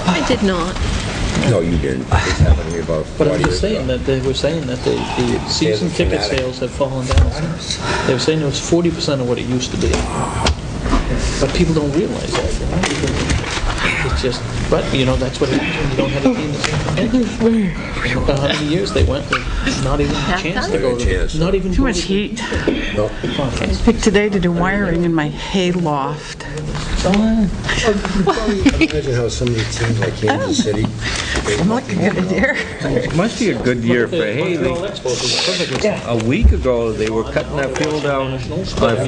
I did not. No, you didn't. It's happened to me about 40 But I'm just years saying ago. that they were saying that the season ticket sales have fallen down. They were saying it was 40% of what it used to be. But people don't realize that, you know? It's just, but, you know, that's what happens when you don't have a team that's independent. How many years they went with not even a chance to go to, not even Too much heat. No. I picked today to do wiring in my hay loft. Imagine how some of the teams like Kansas City. I'm looking good in here. It must be a good year for hay. A week ago, they were cutting that field down on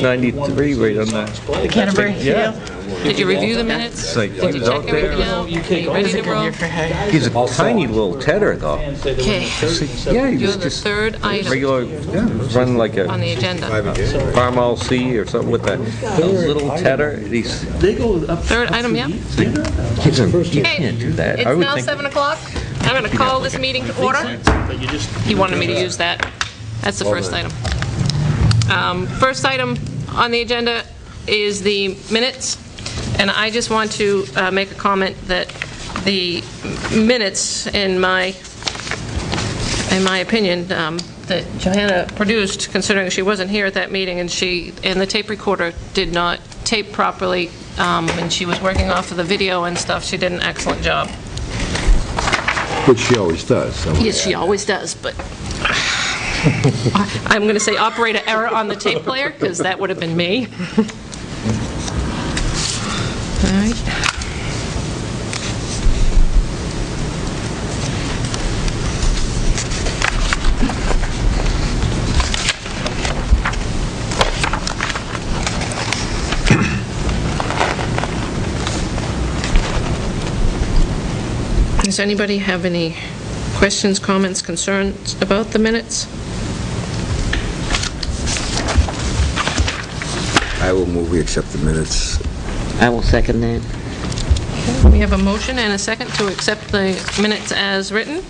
93 right on that. The Canterbury Yeah. field. Did you review the minutes? It's like, Did you check everything out? Are you ready to roll? Year for hay. he's a tiny little tedder, though. Okay. Yeah, he You're was the just third item regular, yeah, running like on a the agenda. farm LC or something with that little tedder. He's, They go up. Third item, yep. you can't do that. I It's would now think 7 o'clock. I'm going to call this meeting to order. But you just. He wanted me to use that. That's the first item. First item on the agenda is the minutes, and I just want to make a comment that the minutes, in my opinion, that Johanna produced, considering she wasn't here at that meeting, and the tape recorder did not tape properly, and she was working off of the video and stuff. She did an excellent job. Which she always does. So Yes, she always does, but I'm going to say operator error on the tape player, because that would have been me. All right. Does anybody have any questions, comments, concerns about the minutes? I will move we accept the minutes. I will second that. We have a motion and a second to accept the minutes as written.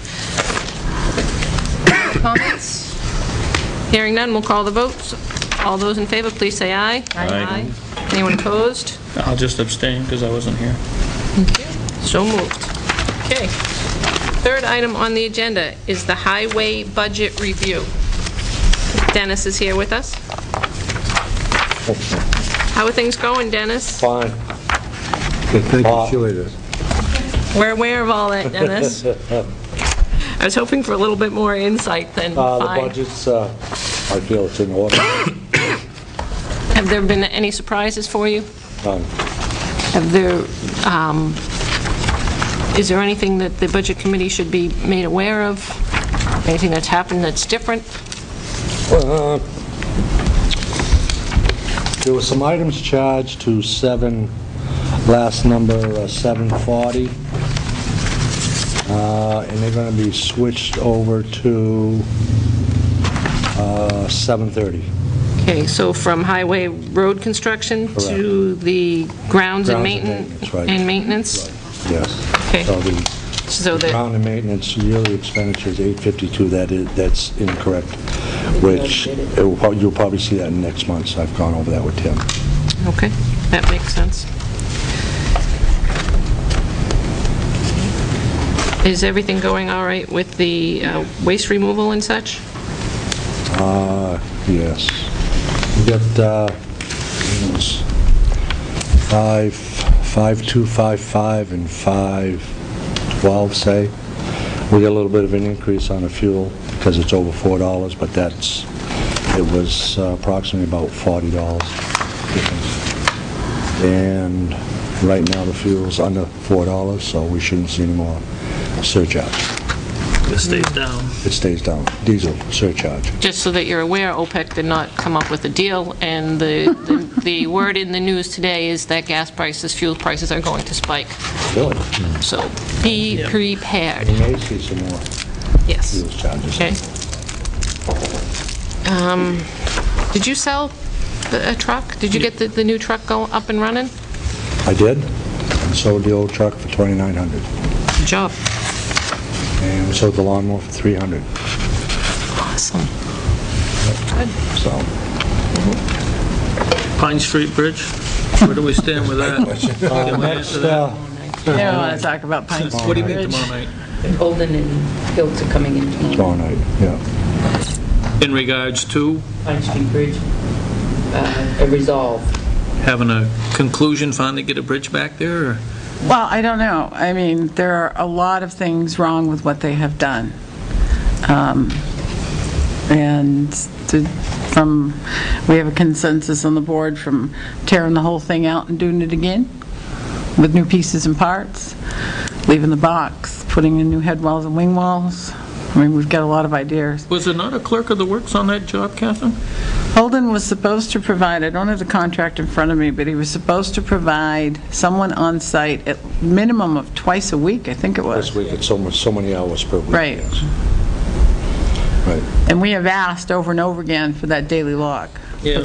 Comments? Hearing none, we'll call the votes. All those in favor, please say aye. Aye. Anyone opposed? I'll just abstain because I wasn't here. So moved. Okay. Third item on the agenda is the highway budget review. Dennis is here with us. How are things going, Dennis? Fine. Thank you, Sheila. We're aware of all that, Dennis. I was hoping for a little bit more insight than The fine. budget's, I feel it's in order. Have there been any surprises for you? None. Have there, is there anything that the Budget Committee should be made aware of? Anything that's happened that's different? There were some items charged to last number 740, and they're going to be switched over to 730. Okay, so from highway road construction to the grounds and maintenance? right. And maintenance? Yes. Okay. So the ground and maintenance yearly expenditure is 852. That's incorrect, which you'll probably see that next month. So I've gone over that with Tim. Okay, that makes sense. Is everything going all right with the waste removal and such? Yes. We got 5255 and 512, say. We got a little bit of an increase on the fuel because it's over $4, but it was approximately about $40 difference. And right now the fuel's under $4, so we shouldn't see any more surcharge. It stays down. It stays down. Diesel surcharge. Just so that you're aware, OPEC did not come up with a deal, and the word in the news today is that gas prices, fuel prices are going to spike. Really? So be prepared. We may see some more Yes. fuel charges. Okay. Did you sell a truck? Did you get the new truck up and running? I did, and sold the old truck for $2,900. Good job. And we sold the lawnmower for $300. Awesome. Good. So, Pine Street Bridge, where do we stand with that? Can we answer that? You don't want to talk about Pine What do you mean Bridge. tomorrow night? Holden and Hiltz are coming in Tomorrow tomorrow. night, yeah. In regards to Pine Street Bridge, a resolve. having a conclusion, finally get a bridge back there, or? Well, I don't know. I mean, there are a lot of things wrong with what they have done. And we have a consensus on the board from tearing the whole thing out and doing it again with new pieces and parts, leaving the box, putting in new head walls and wing walls. I mean, we've got a lot of ideas. Was there not a clerk of the works on that job, Catherine? Holden was supposed to provide, I don't have the contract in front of me, but he was supposed to provide someone on site at minimum of twice a week, I think it was. This week, it's so many hours per week. Right. yes. Right. And we have asked over and over again for that daily log, Yeah. for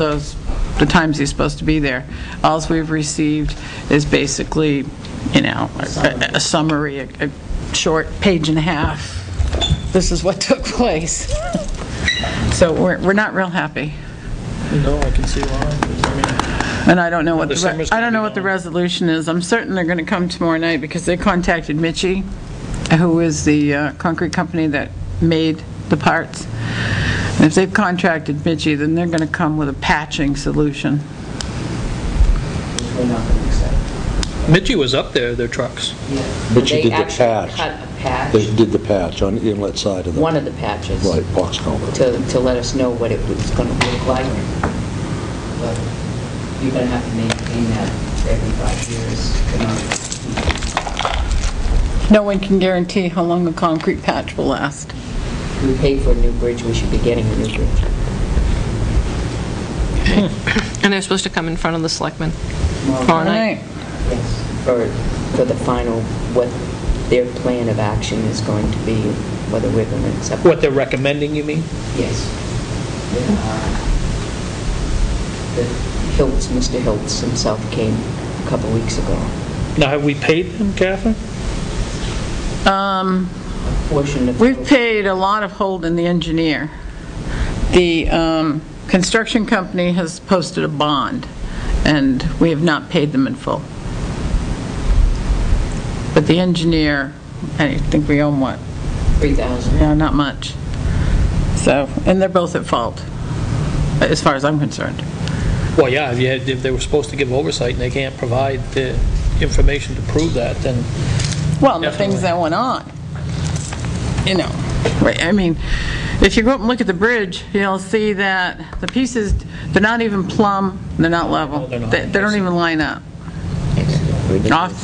the times he's supposed to be there. Alls we've received is basically, a summary, a short page and a half. This is what took place. So we're not real happy. No, I can see why. And I don't know what The summer's I don't know gonna what be the long. resolution is. I'm certain they're going to come tomorrow night because they contacted Mitchie, who is the concrete company that made the parts. And if they've contracted Mitchie, then they're going to come with a patching solution. We're not going to accept. Mitchie was up there, their trucks. But you They did the actually patch. cut a patch, They did the patch on the inlet side of the... one of the patches, Right, box culvert. to let us know what it was going to look like. But you're going to have to maintain that every 5 years. No one can guarantee how long a concrete patch will last. We paid for a new bridge, we should be getting a new bridge. And they're supposed to come in front of the selectmen tomorrow night. Yes, for the final, what their plan of action is going to be, whether we're going to accept. What they're recommending, you mean? Yes. The Hiltz, Mr. Hiltz himself came a couple weeks ago. Now, have we paid them, Catherine? Portion of. We've paid a lot of Holden, the engineer. The construction company has posted a bond, and we have not paid them in full. But the engineer, I think we owe him what? 3,000. No, not much. So, and they're both at fault, as far as I'm concerned. Well, yeah, if they were supposed to give oversight and they can't provide the information to prove that, then, Well, the Definitely. things that went on, right, I mean, if you go up and look at the bridge, you'll see that the pieces, they're not even plumb, they're not level. No, they're not. They don't even line up. Off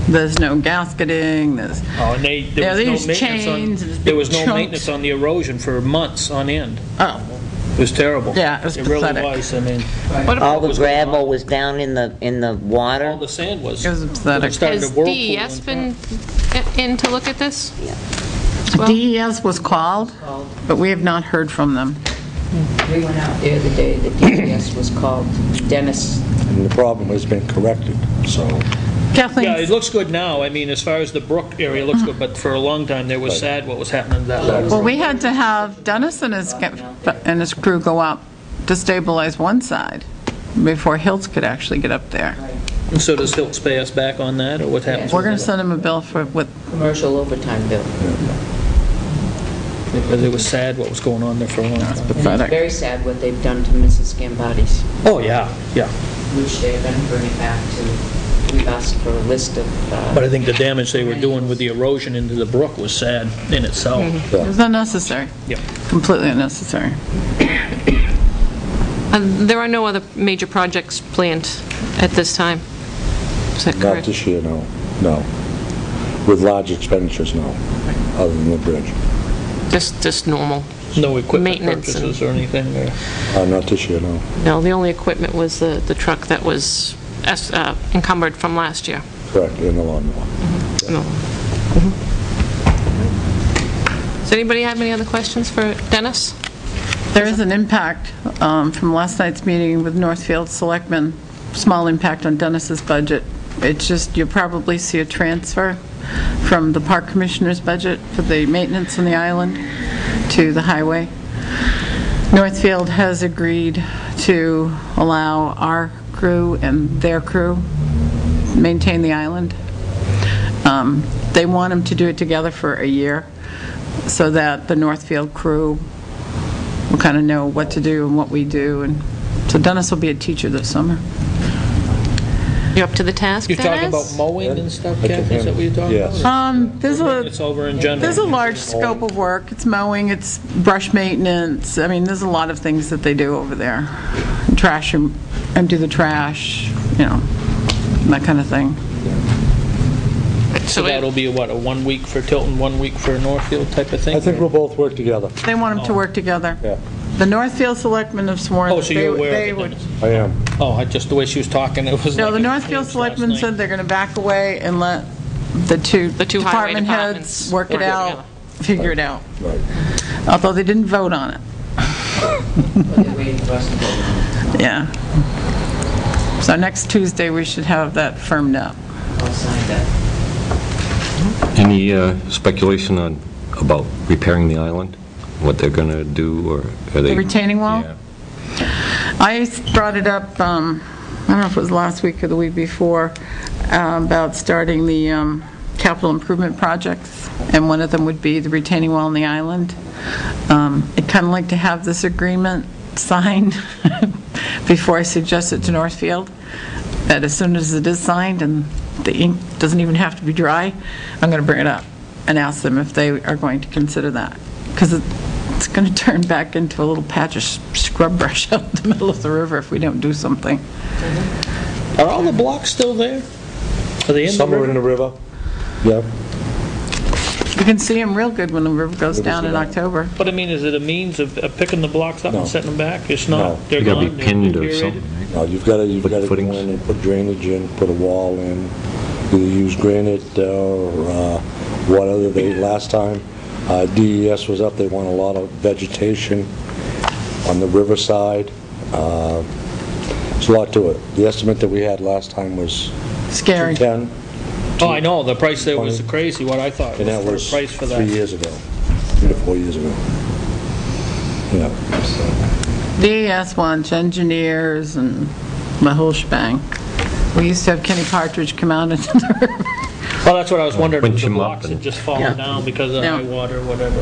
there's no gasketing, there's, oh, and Yeah, there these was no chains, maintenance there's on, big there was no chunks. maintenance on the erosion for months on end. oh, It was terrible. Yeah, it was It really pathetic. was, I mean, What All about, the gravel was down in the all water? the sand was. it was pathetic. started has to whirlpool DES in been in to look at this? Yeah. As well? DES was called, but we have not heard from them. We went out there the day the DES was called. Dennis, And the problem has been corrected, so... Kathleen, Yeah, it looks good now. I mean, as far as the brook area looks good, but for a long time, there was sad what was happening to that level. well, we had to have Dennis and his crew go up to stabilize one side before Hiltz could actually get up there. And so does Hiltz pay us back on that, or what happens? We're with going to that? send him a bill for, with, commercial overtime bill. Because it was sad what was going on there for a long time. And it's pathetic. very sad what they've done to Mrs. Gambati's, Oh, yeah, yeah. which they're going to bring it back to. We've asked for a list of, But I think the damage they were doing with the erosion into the brook was sad in itself. it was unnecessary, Yep. completely unnecessary. There are no other major projects planned at this time? Is that Not correct? this year, no. No. With large expenditures, no, other than the bridge. Just normal? No equipment Maintenance and- purchases or anything, or... Not this year, no. No, the only equipment was the truck that was encumbered from last year. Correct, in the lawnmower. No. Does anybody have any other questions for Dennis? There is an impact from last night's meeting with Northfield Selectmen, small impact on Dennis's budget. It's just, you'll probably see a transfer from the Park Commissioner's budget for the maintenance on the island to the highway. Northfield has agreed to allow our crew and their crew maintain the island They want them to do it together for a year, so that the Northfield crew will kind of know what to do and what we do. And so Dennis will be a teacher this summer. You're up to the task, You're talking Dennis? about mowing and stuff, Kathy? Is that what you're talking Yes. about? It's There's over in general. a large scope of work. It's mowing, it's brush maintenance. I mean, there's a lot of things that they do over there. Trash, empty the trash, that kind of thing. So that'll be what, a 1 week for Tilton, 1 week for Northfield type of thing? I think we'll both work together. They want them to work together. Yeah, The Northfield Selectmen have sworn Oh, that so you're aware they of it, would... Dennis? I am. Oh, just the way she was talking, it was No, like the it Northfield changed Selectmen last said night. they're going to back away and let the two highway department departments heads work it work it out, together. figure it out. Right. Although they didn't vote on it. Yeah. So next Tuesday, we should have that firmed up. Any speculation about repairing the island? What they're going to do, or are they... The retaining wall? Yeah. I brought it up, I don't know if it was last week or the week before, about starting the capital improvement projects, and one of them would be the retaining wall on the island. I'd kind of like to have this agreement signed before I suggest it to Northfield, that as soon as it is signed and the ink doesn't even have to be dry, I'm going to bring it up and ask them if they are going to consider that, because it's going to turn back into a little patch of scrub brush out in the middle of the river if we don't do something. Are all the blocks still there? Are they in the Somewhere river? in the river. Yeah. You can see them real good when the river goes down in October. But I mean, is it a means of picking the blocks up No. and setting them back? It's No. not, they're You gotta be gone, they're pinned or deteriorated? something, right? No, you've got to go footings. in and put drainage in, put a wall in, either use granite or what other they, last time DES was up, they want a lot of vegetation on the riverside. There's a lot to it. The estimate that we had last time was Scary. 210, Oh, I know, the price there was 20. crazy, what I thought and that was was for a price for 3 that. years ago, 3 to 4 years ago. Yeah. DES wants engineers and the whole shebang. We used to have Kenny Partridge come out into the river. Well, that's what I was wondering, Winch if the them up blocks and- had just fallen down because of Yeah. high water, whatever.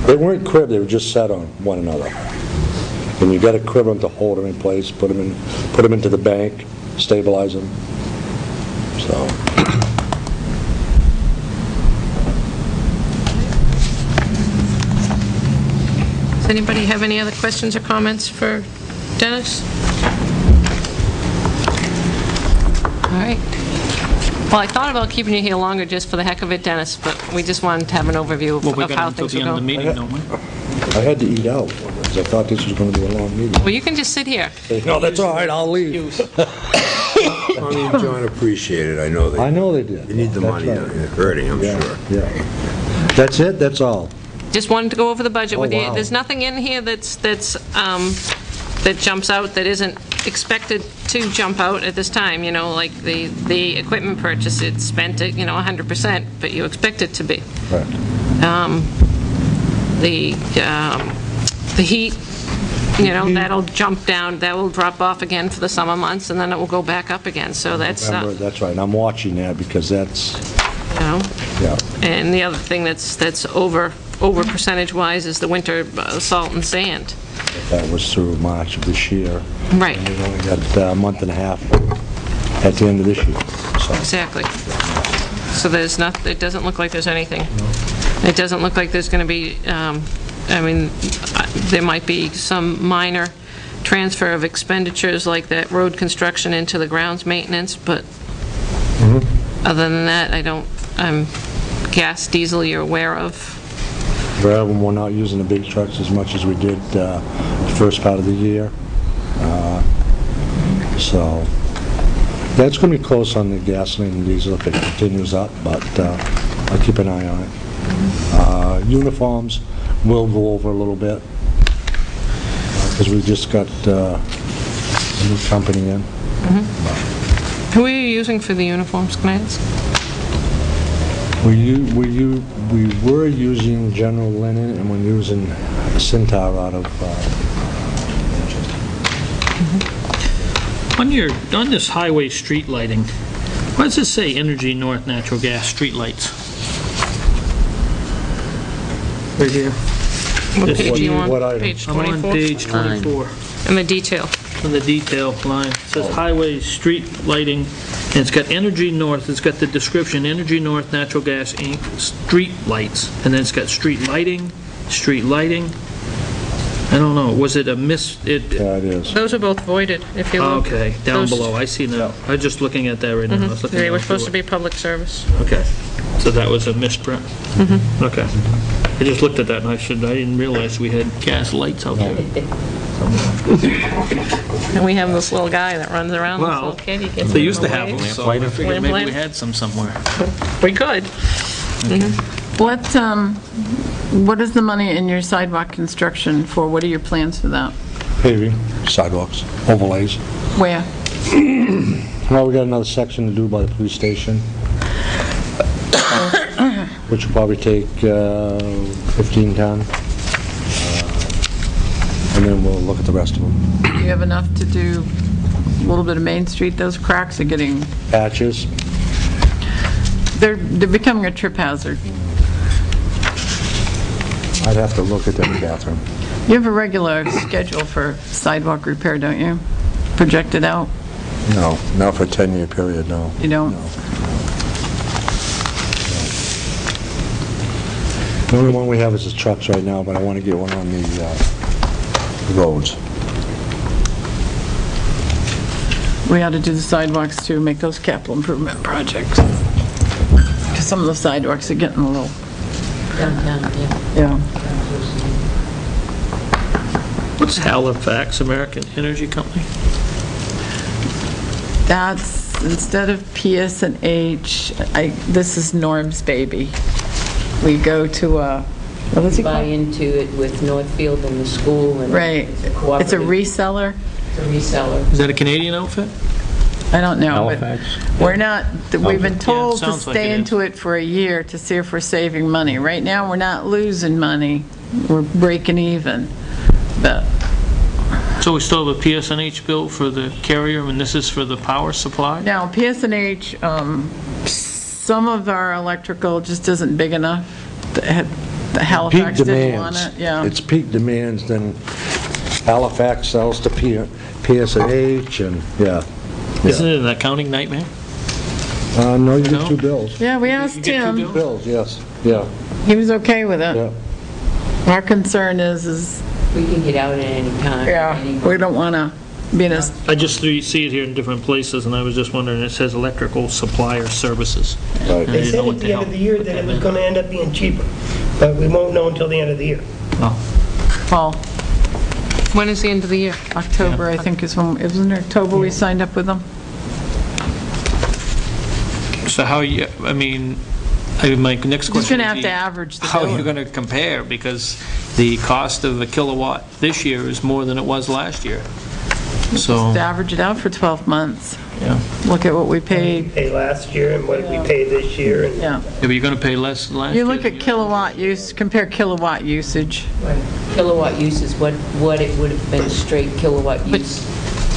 They weren't cribbed, they were just set on one another. And you got to crib them to hold them in place, put them into the bank, stabilize them. So, Does anybody have any other questions or comments for Dennis? All right. Well, I thought about keeping you here longer just for the heck of it, Dennis, but we just wanted to have an overview Well, we of got how until things the are end of the going. meeting, don't we? I had to eat out, because I thought this was going to be a long meeting. Well, you can just sit here. No, that's all right, I'll leave. Tommy and John appreciate it, I know I they, know they did. you need the That's money, right. it's hurting, I'm Yeah, sure. yeah. That's it, that's all. Just wanted to go over the budget with Oh, you. wow. There's nothing in here that jumps out that isn't expected to jump out at this time, like the equipment purchase, it's spent at, 100%, but you expect it to be. Right. The heat, that'll jump down, that will drop off again for the summer months, and then it will go back up again, so that's, Remember, that's right, I'm watching that, because that's, yeah. And the other thing that's over percentage-wise is the winter salt and sand. That was through March of this year. Right, And we've only got a month and a half at the end of this year. So, exactly. So there's not, it doesn't look like there's anything. It doesn't look like there's going to be, there might be some minor transfer of expenditures like that road construction into the grounds maintenance, but other than that, gas, diesel you're aware of. we're not using the big trucks as much as we did the first part of the year. So that's going to be close on the gasoline and diesel if it continues up, but I'll keep an eye on it. Uniforms, we'll go over a little bit, because we just got a new company in. Who are you using for the uniforms, can I ask? We were using General Linen, and we're using Cintar out of On this highway street lighting, Why does this say Energy North Natural Gas Streetlights? Right here. What page are you on? What item? Page I'm on 24? page 24. In the detail. On the detail line. It says highway, street lighting, and it's got Energy North, it's got the description, Energy North Natural Gas Inc., street lights, and then it's got street lighting. I don't know, was it a Yeah, it is. Those are both voided, if you look. Okay, down Those- below, I see now. I'm just looking at that right now. I was looking They were down supposed to through be public service. it. Okay, so that was a misprint? Okay. I just looked at that and I didn't realize we had gas lights out there. And we have this little guy that runs around, this Well, little kid. He gets they in used the to have way. them, so I figured maybe we Lamplighter. had some somewhere. We could. What is the money in your sidewalk construction for? What are your plans for that? Paving, sidewalks, overlays. Where? Well, we got another section to do by the police station, which will probably take 15 ton. And then we'll look at the rest of them. Do you have enough to do a little bit of Main Street? Those cracks are getting, Patches, they're becoming a trip hazard. I'd have to look at that bathroom. You have a regular schedule for sidewalk repair, don't you? Projected out? No, not for a 10-year period, no. You don't? No. The only one we have is the trucks right now, but I want to get one on the roads. We ought to do the sidewalks too, make those capital improvement projects. Because some of the sidewalks are getting a little, Downtown, yeah. yeah. What's Halifax American Energy Company? That's, instead of PS&H, this is Norm's baby. We go to a, what is it Buy called? into it with Northfield and the school and. Right. It's a It's a cooperative. reseller. It's a reseller. Is that a Canadian outfit? I don't know, but Halifax? we're not, we've been told to sounds like stay it is. into it for a year to see if we're saving money. Right now, we're not losing money, we're breaking even. But So we still have a PSNH bill for the carrier, and this is for the power supply? now, PS&H, some of our electrical just isn't big enough. The Halifax Peak didn't want demands. it, yeah. It's peak demands, then Halifax sells to PS&H, and, yeah. Isn't it an accounting nightmare? No, you No? get 2 bills. Yeah, we You asked get 2 him, bills? Bills, yes, yeah, he was okay with it. yeah. Our concern is, We can get out at any time. yeah, we don't want to be in a, I just see it here in different places, and I was just wondering, it says electrical supplier services. Right. I They didn't said know at what the the end of hell the year that it was meant. going to end up being cheaper, but we won't know until the end of the year. fall, When is the end of the year? October, I think is when, isn't it October we signed up with them? So how you, I mean, my next question Just going to would have be, to average the how are you bill. going to compare? Because the cost of a kilowatt this year is more than it was last year. So, Just average it out for 12 months. yeah. Look at what we We paid, paid last year and what we paid this year, and yeah. Yeah, but you're going to pay less than last year. You look at kilowatt use, compare kilowatt usage. Kilowatt use is what it would have been straight kilowatt use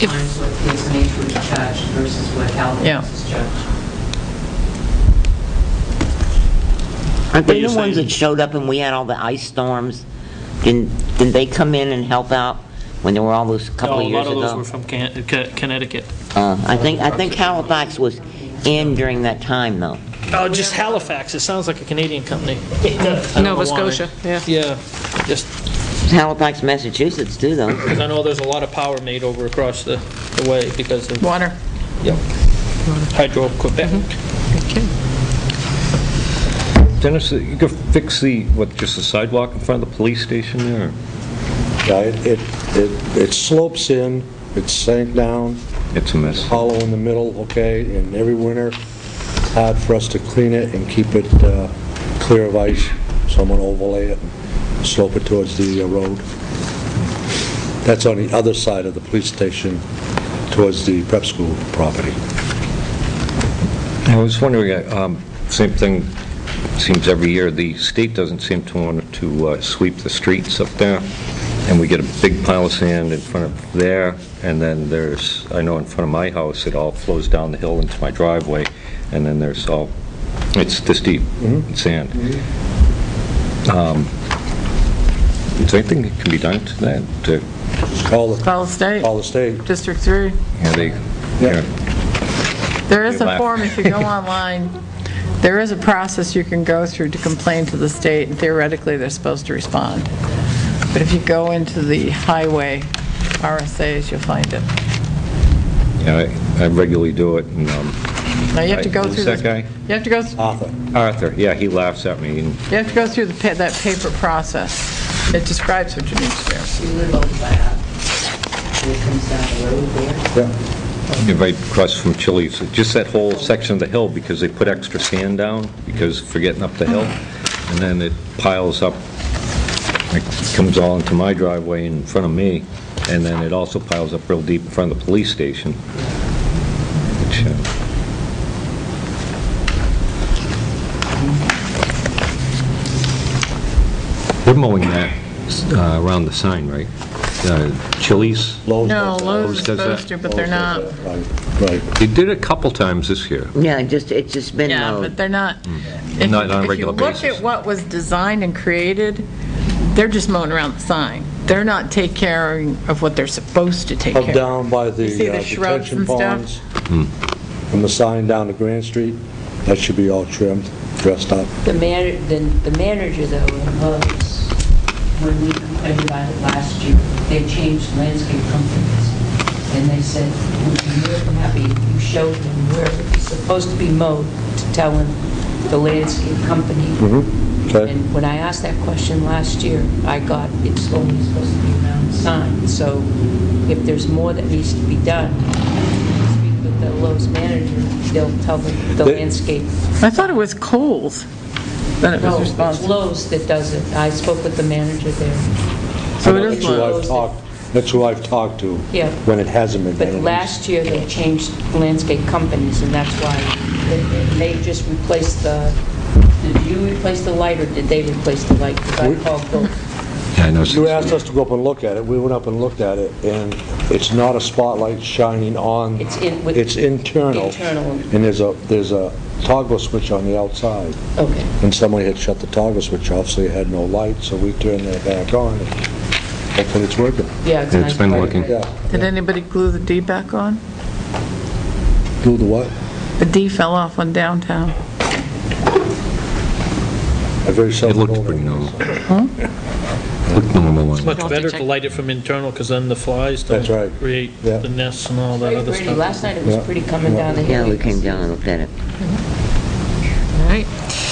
if- times what PSNH would have charged versus what Yeah. Halifax is charged. Aren't But they you're the ones saying- that showed up and we had all the ice storms? Didn't they come in and help out when there were all those couple No, of a years lot of those ago? were from Connecticut. I think Halifax was in during that time, though. Oh, just Halifax, it sounds like a Canadian company. I don't know Nova why. Scotia, yeah. Yeah, just, Halifax, Massachusetts, too, though. because I know there's a lot of power made over across the way because of, Water. yep, Hydro Quebec. Dennis, you could fix just the sidewalk in front of the police station there? Yeah, it slopes in, it's sank down, It's a mess. hollow in the middle, okay, and every winter, it's hard for us to clean it and keep it clear of ice. Someone overlay it and slope it towards the road. That's on the other side of the police station, towards the prep school property. I was wondering, same thing, seems every year, the state doesn't seem to want to sweep the streets up there. and we get a big pile of sand in front of there, and then there's, I know in front of my house, it all flows down the hill into my driveway, and then there's all, it's this deep sand. Is there anything that can be done to that? Call Call the state. the state. District 3. Yeah. There is They a laugh. form, if you go online, there is a process you can go through to complain to the state, and theoretically, they're supposed to respond. But if you go into the highway RSAs, you'll find it. Yeah, I regularly do it, and, Now, you have to go who's through that this. guy? You have to go, Arthur, yeah, he laughs at me, and you have to go through that paper process. It describes what you need to do. You live over by that. It comes down the road there. you're right across from Chili's, just that whole section of the hill, because they put extra sand down, because for getting up the hill, and then it piles up, it comes all into my driveway in front of me, and then it also piles up real deep in front of the police station, which, they're mowing that around the sign, right? Chili's? Lowe's No, does that. Lowe's is does that. supposed to, but they're not. Right. They did it a couple times this year. Yeah, it's just been Yeah, mowed. but they're not. If Not you- on a regular If you basis. look at what was designed and created, they're just mowing around the sign. They're not taking care of what they're supposed to take Up care of. down by the You see the shrubs detention and stuff? ponds, from the sign down to Grand Street, that should be all trimmed, dressed up. The manager though, in Lowe's, when we complained about it last year, they changed landscape companies. And they said, we'd be more than happy if you showed them where it's supposed to be mowed to tell them the landscape company. Okay. And when I asked that question last year, I got, it's only supposed to be around the sign. So if there's more that needs to be done, speak with the Lowe's manager, they'll tell them the landscape. I thought it was Kohl's that it was No, it's responsible. Lowe's that does it. I spoke with the manager there. So it is That's who I've talked to. Yeah. When it hasn't been But done. last year, they changed landscape companies, and that's why they just replaced the, did you replace the light, or did they replace the light? Because I called both. Yeah, I know. You asked us to go up and look at it, we went up and looked at it, and it's not a spotlight shining on. It's in- with- It's internal. Internal. And there's a toggle switch on the outside. Okay. And somebody had shut the toggle switch off, so you had no light, so we turned that back on. Hopefully it's working. Yeah, it's a nice It's been part of working. it. Yeah. Did anybody glue the D back on? Do the what? The D fell off on downtown. I very It seldom looked go pretty there. normal. Looked normal. It's much You'll have better to to check. light it from internal, because then the flies That's right. don't create Yeah. the nests and all that Very other pretty. stuff. Last night, it was Yeah. pretty coming down the hill. Yeah, we came down and looked at it. All right.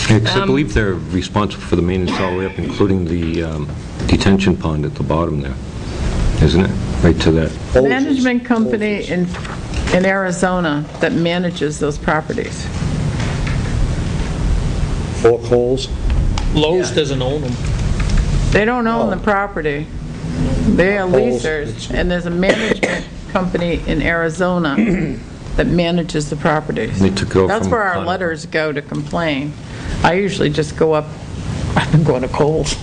Because I believe they're responsible for the maintenance all the way up, including the detention pond at the bottom there, isn't it? Right to that. Hoses. Management company in Arizona that manages those properties. Fork holes? Lowe's doesn't own them. They don't own the property. They are Holes. leasers, and there's a management company in Arizona that manages the properties. They took it over That's from where our Connell. letters go to complain. I usually just go up, I've been going to Kohl's.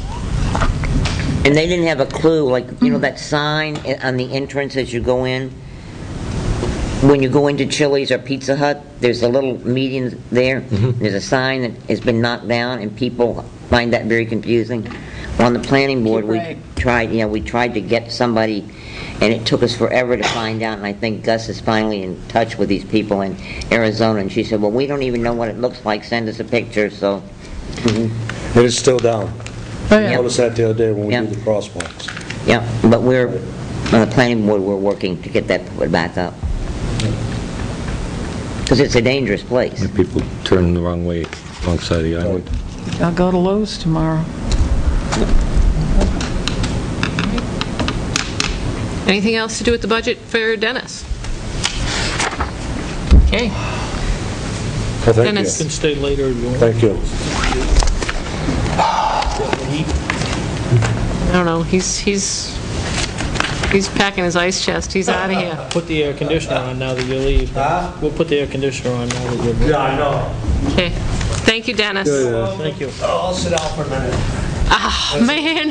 And they didn't have a clue, like, you know, that sign on the entrance as you go in? When you go into Chili's or Pizza Hut, there's a little median there. There's a sign that has been knocked down, and people find that very confusing. On the planning board, we Right. tried to get somebody, and it took us forever to find out, and I think Gus is finally in touch with these people in Arizona, and she said, well, we don't even know what it looks like, send us a picture, so, It is still down. Oh, I yeah. noticed that the other day when we Yeah. did the crosswalks. yeah, but we're, on the planning board, we're working to get that put back up. Because it's a dangerous place. People turn the wrong way alongside the island. I'll go to Lowe's tomorrow. Anything else to do with the budget for Dennis? Okay. Well, thank Dennis. You can stay later if you want. Thank you. I don't know, he's packing his ice chest, he's out of here. Put the air conditioner on now that you leave. We'll put the air conditioner on now that you're... I know. Okay, thank you, Dennis. Thank you. I'll sit down for a minute. Ah, man.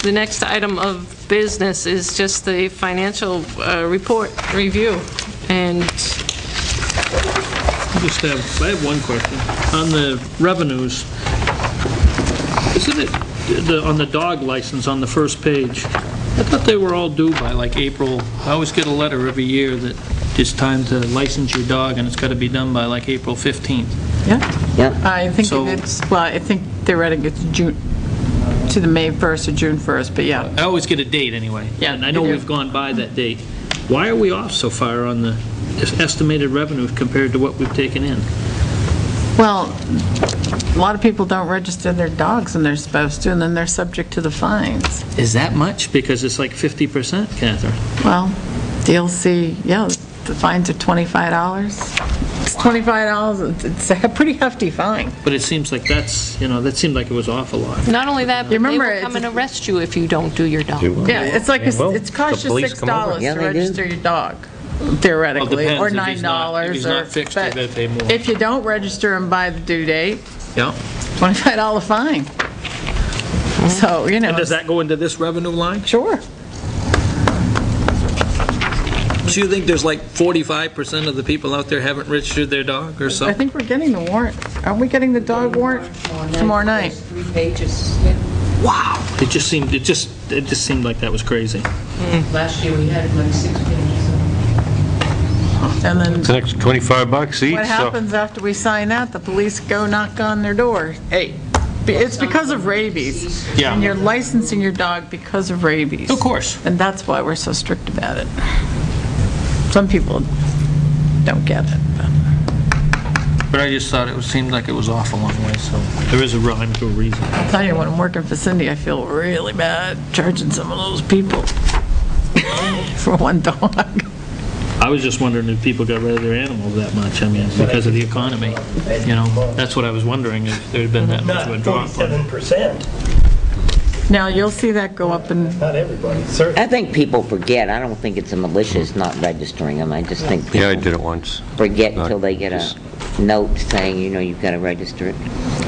The next item of business is just the financial report review. And I have one question. On the revenues, isn't it, on the dog license on the first page, I thought they were all due by like April. I always get a letter every year that it's time to license your dog, and it's got to be done by like April 15th. Yeah. Yeah. I think So- I think theoretically it's June, to the May 1st or June 1st, but yeah. I always get a date anyway. Yeah, And I know you do. we've gone by that date. Why are we off so far on the estimated revenue compared to what we've taken in? Well, a lot of people don't register their dogs when they're supposed to, and then they're subject to the fines. Is that much? Because it's like 50%, Catherine. Well, DLC, yeah, the fines are $25. It's $25, it's a pretty hefty fine. But it seems like that's, that seemed like it was off a lot. not only that, but they remember, will come and arrest you if you don't do your dog. Yeah, it's like, it costs The you police come over. $6 Yeah, to they do. register your dog, theoretically, Well, or it depends. $9. If he's not fixed, you but gotta pay more. If you don't register him by the due date, Yeah. $25 fine. So, And does that go into this revenue line? Sure. So you think there's like 45% of the people out there haven't registered their dog or I something? think we're getting the warrant. Aren't we getting the dog warrant tomorrow night? There's 3 pages. Yeah. Wow. It just seemed like that was crazy. Last year, we had like 6 pages. And then It's an extra $25 each, what so... happens after we sign that? The police go knock on their door. Hey, it's because of rabies. Yeah. And you're licensing your dog because of rabies. Of course. And that's why we're so strict about it. Some people don't get it. But I just thought it seemed like it was off a long way, so there is a rhyme to a reason. I'll tell you, when I'm working for Cindy, I feel really bad charging some of those people for one dog. I was just wondering if people got rid of their animals that much, because of the economy. That's what I was wondering, if there had been that much Not of a drop. 47%, Now, you'll see that go up in, not everybody, certainly. I think people forget. I don't think it's a malicious not registering them. I just think Yeah, I people did it once. forget until they get a note saying, you've got to register it.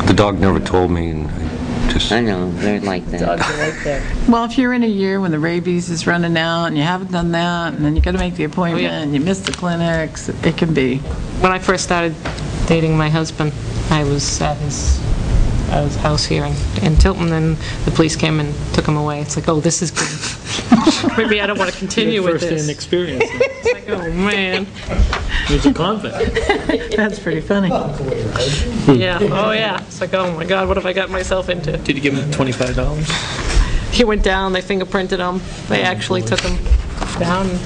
The dog never told me, and I just... I know, they're like that. Dogs are like that. well, if you're in a year when the rabies is running out and you haven't done that, and then you got to make the appointment, and you miss the clinics, it can be. When I first started dating my husband, I was at his house here in Tilton, and the police came and took him away. It's like, oh, this is good. Maybe I don't want to continue with First-hand this. experience. It's like, oh, man. It was a convict. That's pretty funny. Yeah, oh, yeah. It's like, oh, my God, what have I got myself into? Did you give him $25? He went down, they fingerprinted him. They actually took him down and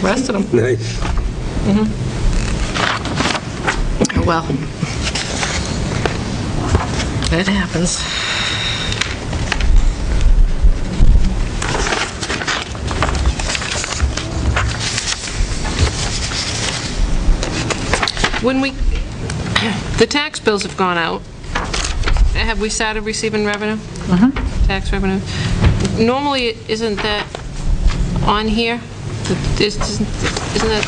arrested him. Nice. Well, it happens. When the tax bills have gone out, have we started receiving revenue? Tax revenue? Normally, isn't that on here? Isn't that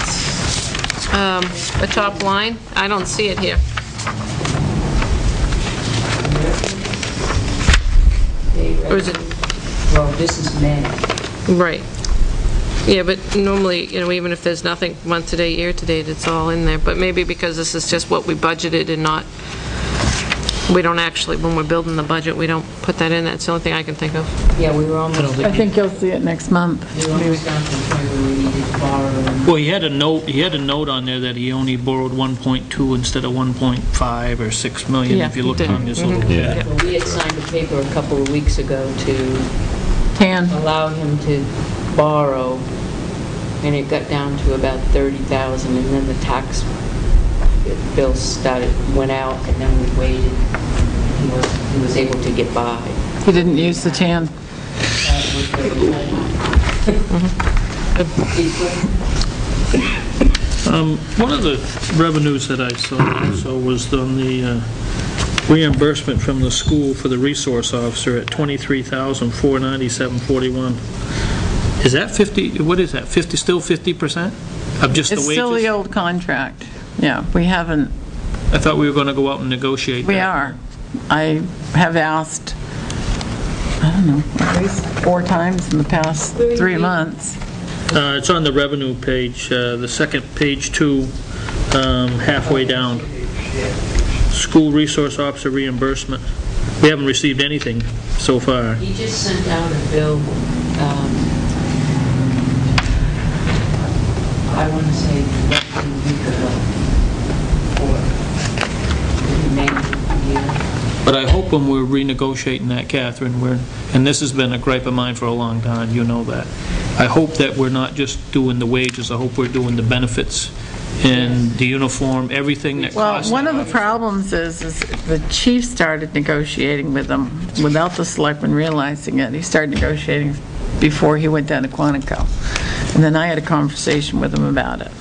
a top line? I don't see it here. Or is it? Well, this is May. Right. Yeah, but normally, even if there's nothing month-to-date, year-to-date, it's all in there. But maybe because this is just what we budgeted and not, we don't actually, when we're building the budget, we don't put that in. That's the only thing I can think of. Yeah, we were almost, I think you'll see it next month. we were almost down to the point where we needed to borrow. Well, he had a note on there that he only borrowed 1.2 instead of 1.5 or 6 million, Yeah, if you he looked did. on his little... Yeah. Well, we had signed a paper a couple of weeks ago to Tan. allow him to borrow, and it got down to about 30,000, and then the tax bill went out, and then we waited. He was able to get by. He didn't use the tan. One of the revenues that I saw also was on the reimbursement from the school for the resource officer at $23,497.41. Is that 50, what is that, 50, still 50% of just the It's wages? still the old contract. Yeah, we haven't I thought we were going to go out and negotiate that. We are. I have asked, I don't know, at least 4 times in the past 3 months. It's on the revenue page, the second page 2, halfway down. School resource officer reimbursement. We haven't received anything so far. He just sent out a bill, I want to say less than a week ago, for the remainder of the year. But I hope when we're renegotiating that, Catherine, and this has been a gripe of mine for a long time, you know that. I hope that we're not just doing the wages, I hope we're doing the benefits and the uniform, everything that costs. Well, one of the problems is the chief started negotiating with them without the selectmen realizing it. He started negotiating before he went down to Quantico. And then I had a conversation with him about it.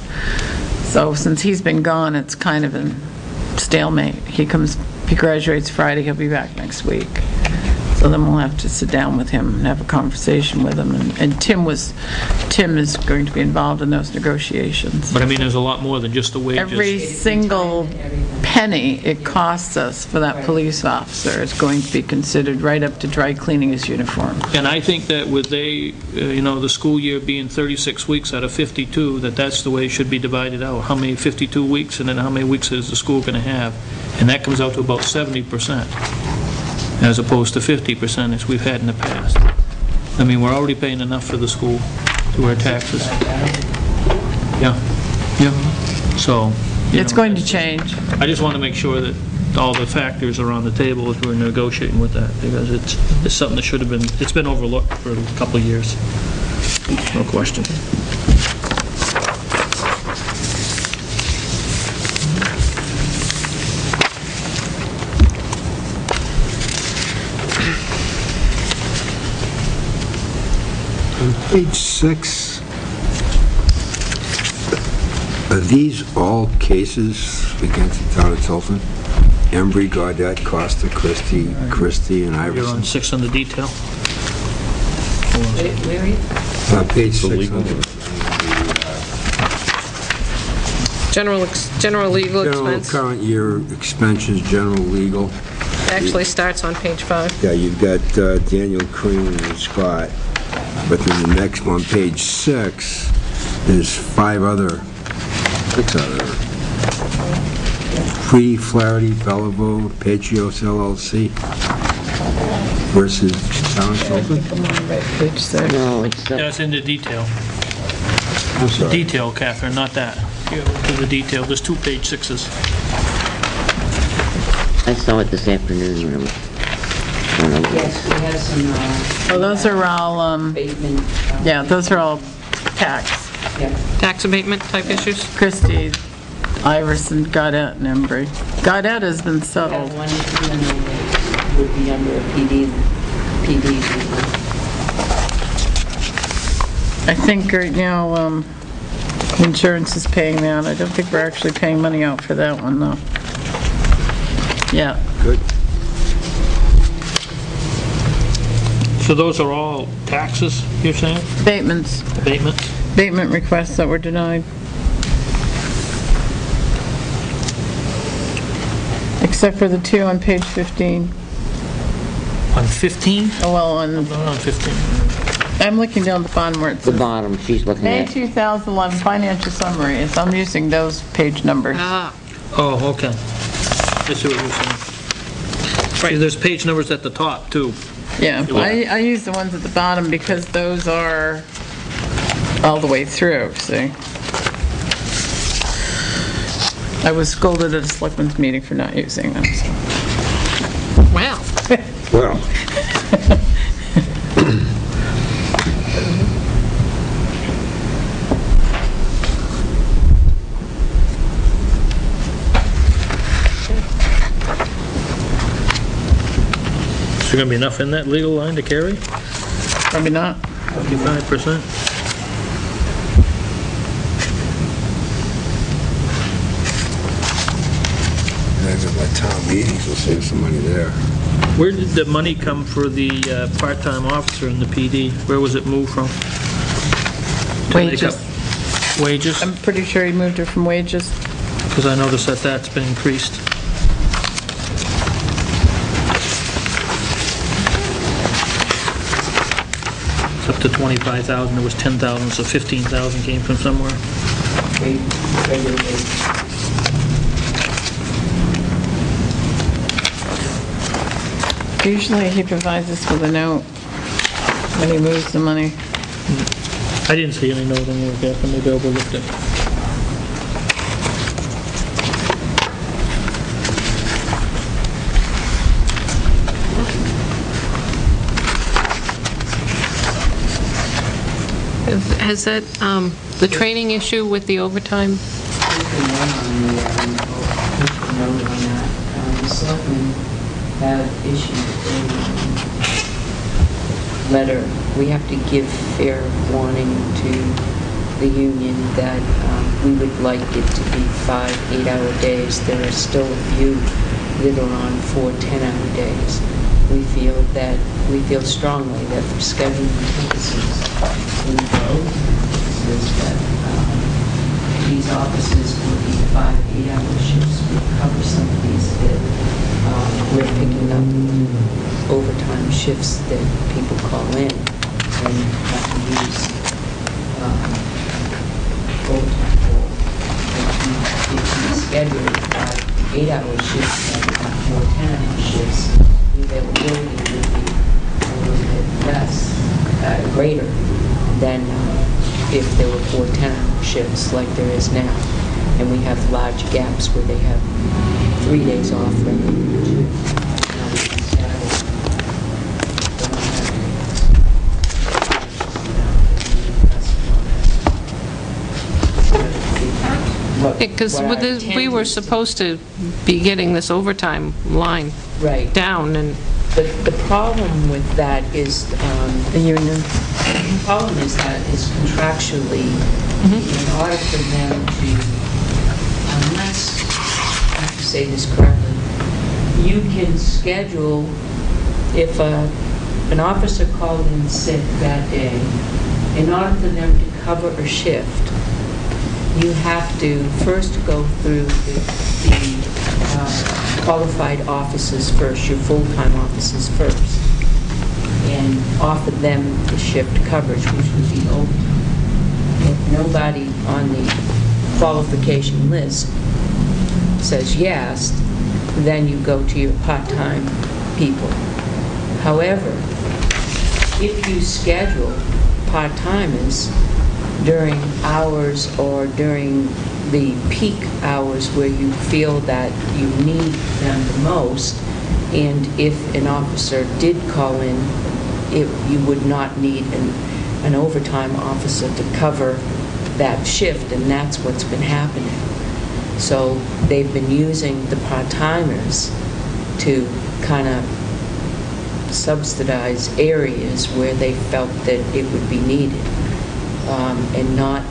So since he's been gone, it's kind of a stalemate. He graduates Friday, he'll be back next week. So then we'll have to sit down with him and have a conversation with him. And Tim is going to be involved in those negotiations. But I mean, there's a lot more than just the wages. Every single penny it costs us for that police officer is going to be considered right up to dry cleaning his uniform. And I think that with the school year being 36 weeks out of 52, that's the way it should be divided out. How many 52 weeks, and then how many weeks is the school going to have? And that comes out to about 70%, as opposed to 50% as we've had in the past. I mean, we're already paying enough for the school through our taxes. Yeah. So, It's going to change. I just want to make sure that all the factors are on the table as we're negotiating with that, because it's something that should have been, it's been overlooked for a couple of years. No question. Page 6, are these all cases against the town of Tilton? Embry, Gaudette, Costa, Christie, and You're on Iverson? 6 on the detail. Where are you? Page 6. General legal General expense current year expenses, general legal. actually starts on page 5. Yeah, you've got Daniel Crean and Scott, but then the next one, page 6, there's 6 other. Free, Flaherty, Bellevue, Patrios LLC versus Town of Tilton. Page 6. No, it's, That's in the detail. I'm sorry. Detail, Catherine, not that. To the detail. There's 2 page 6s. I saw it this afternoon when I was on a Yes, we have some Well, those are all, abatement. yeah, those are all tax. Yeah. Tax abatement type issues? Christie, Iverson, Gaudette, and Embry. Gaudette has been We have settled. one even though it would be under a PD. I think right now, insurance is paying that. I don't think we're actually paying money out for that one, though. Yeah. Good. So those are all taxes, you're saying? Abatements. Abatements? Abatement requests that were denied. Except for the 2 on page 15. On 15? Oh, well, on, Not on 15. I'm looking down the bottom where it the says bottom, she's looking May at. 2011 financial summaries. I'm using those page numbers. Ah, Oh, okay. I see what you're saying. Right, there's page numbers at the top, too. Yeah, I use the ones at the bottom because those are all the way through, see? I was scolded at a selectmen's meeting for not using them, so. well, Well, Is there gonna be enough in that legal line to carry? Probably not. 55%? that's at my town meetings, we'll save some money there. Where did the money come for the part-time officer in the PD? Where was it moved from? To make Wages. up- Wages? I'm pretty sure he moved her from wages. Because I noticed that that's been increased. It's up to 25,000, there was 10,000, so 15,000 came from somewhere. Usually he provides us with a note when he moves the money. I didn't see any note anywhere, Beth, and maybe I overlooked it. Has that, the training issue with the overtime? The selectmen have issued a letter. We have to give fair warning to the union that we would like it to be 5 8-hour days. There are still a few that are on 4 10-hour days. We feel strongly that for scheduling purposes, that these offices will be 5 8-hour shifts. We'll cover some of these that we're picking up overtime shifts that people call in and have to use overtime for. If you schedule 5 8-hour shifts and 4 10-hour shifts, the availability would be a little bit less, greater than if there were 4 10-hour shifts like there is now. And we have large gaps where they have 3 days off rather than 2. Because we were supposed to be getting this overtime line down, and But the problem with that is The union. the problem is that is contractually, in order for them to, unless, I have to say this correctly, you can schedule, if an officer called in sick that day, in order for them to cover a shift, you have to first go through the qualified officers first, your full-time officers first, and offer them the shift coverage, which would be overtime. If nobody on the qualification list says yes, then you go to your part-time people. However, if you schedule part-timers during hours or during the peak hours where you feel that you need them the most, and if an officer did call in, you would not need an overtime officer to cover that shift, and that's what's been happening. So they've been using the part-timers to kind of subsidize areas where they felt that it would be needed, and not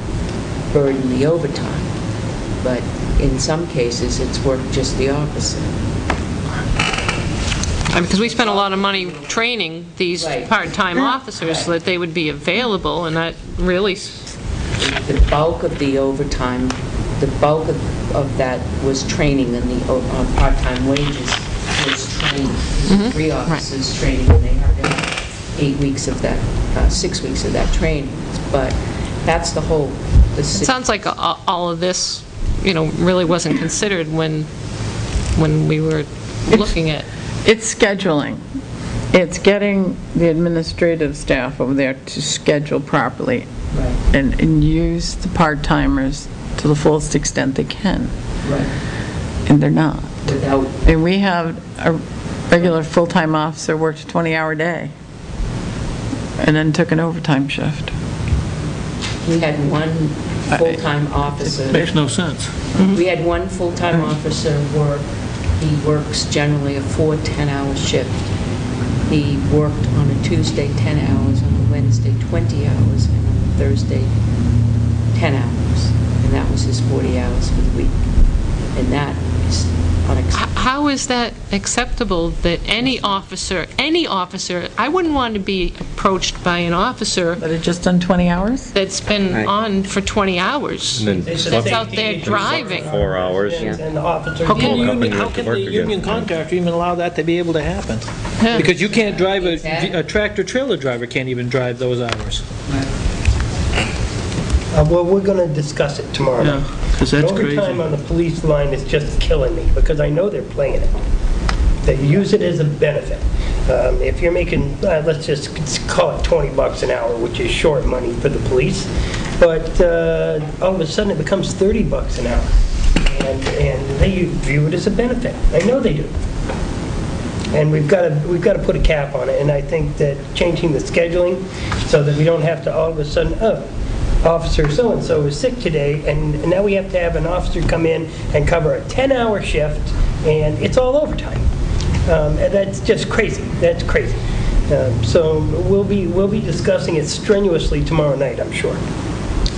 burden the overtime. But in some cases, it's worked just the opposite. because we spent a lot of money training these part-time officers so that they would be available, and that really... The bulk of the overtime, the bulk of that was training, and the part-time wages was training. 3 officers training, and they have 8 weeks of that, 6 weeks of that training. But that's the whole... It sounds like all of this, really wasn't considered when we were looking at... It's scheduling. It's getting the administrative staff over there to schedule properly and use the part-timers to the fullest extent they can. And they're not. And we have a regular full-time officer worked a 20-hour day and then took an overtime shift. We had one full-time officer. It makes no sense. We had one full-time officer work. He works generally a 4 10-hour shift. He worked on a Tuesday 10 hours, on a Wednesday 20 hours, and on a Thursday 10 hours. And that was his 40 hours for the week. And that It's unacceptable. How is that acceptable that any officer, I wouldn't want to be approached by an officer But it just done 20 hours? that's been Right. on for 20 hours, And then that's out there driving. 4 hours. And the officer. How can Woke up and the went to work again. union contractor even allow that to be able to happen? Yeah. Because you can't drive, Exactly. a tractor-trailer driver can't even drive those hours. Well, we're going to discuss it tomorrow night. Because that's crazy. Overtime on the police line is just killing me, because I know they're playing it. They use it as a benefit. If you're making, let's just call it $20 an hour, which is short money for the police, but all of a sudden it becomes $30 an hour. And they view it as a benefit. I know they do. And we've got to put a cap on it, and I think that changing the scheduling so that we don't have to all of a sudden, Officer so-and-so is sick today, and now we have to have an officer come in and cover a 10-hour shift, and it's all overtime. And that's just crazy. That's crazy. So we'll be discussing it strenuously tomorrow night, I'm sure.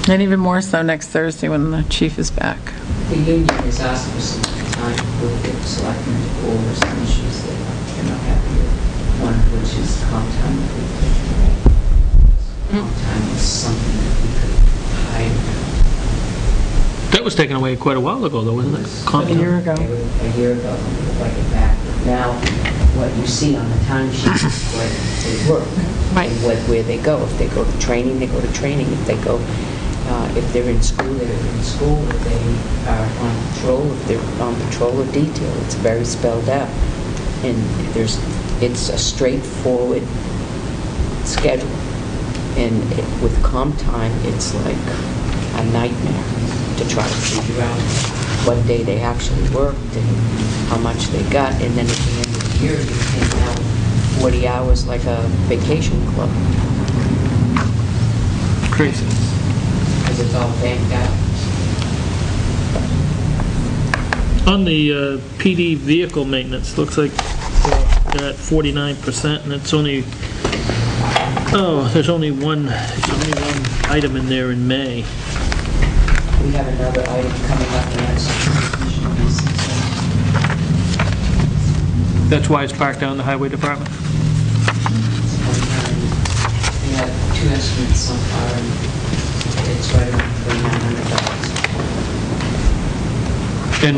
And even more so next Thursday when the chief is back. The union has asked for some time to look at the selectmen to go over some issues that they're not happy with, one of which is comp time that we've taken away. Comp time is something that we could hide. That was taken away quite a while ago, though, wasn't it? A year ago. A year ago, and we would like it back. Now, what you see on the timesheet is where they work. Right. And where they go. If they go to training, they go to training. If they go, if they're in school, they're in school. If they are on patrol, if they're on patrol or detail, it's very spelled out. And it's a straightforward schedule. And with comp time, it's like a nightmare to try to figure out what day they actually worked and how much they got, and then at the end of the year, you take out 40 hours like a vacation club. Crazy. Because it's all banked out. On the PD vehicle maintenance, looks like they're at 49%, and it's only, there's only one item in there in May. We have another item coming up, and that's transmission pieces. That's why it's parked down in the highway department? We have 2 estimates so far, and it's right around $3,900. And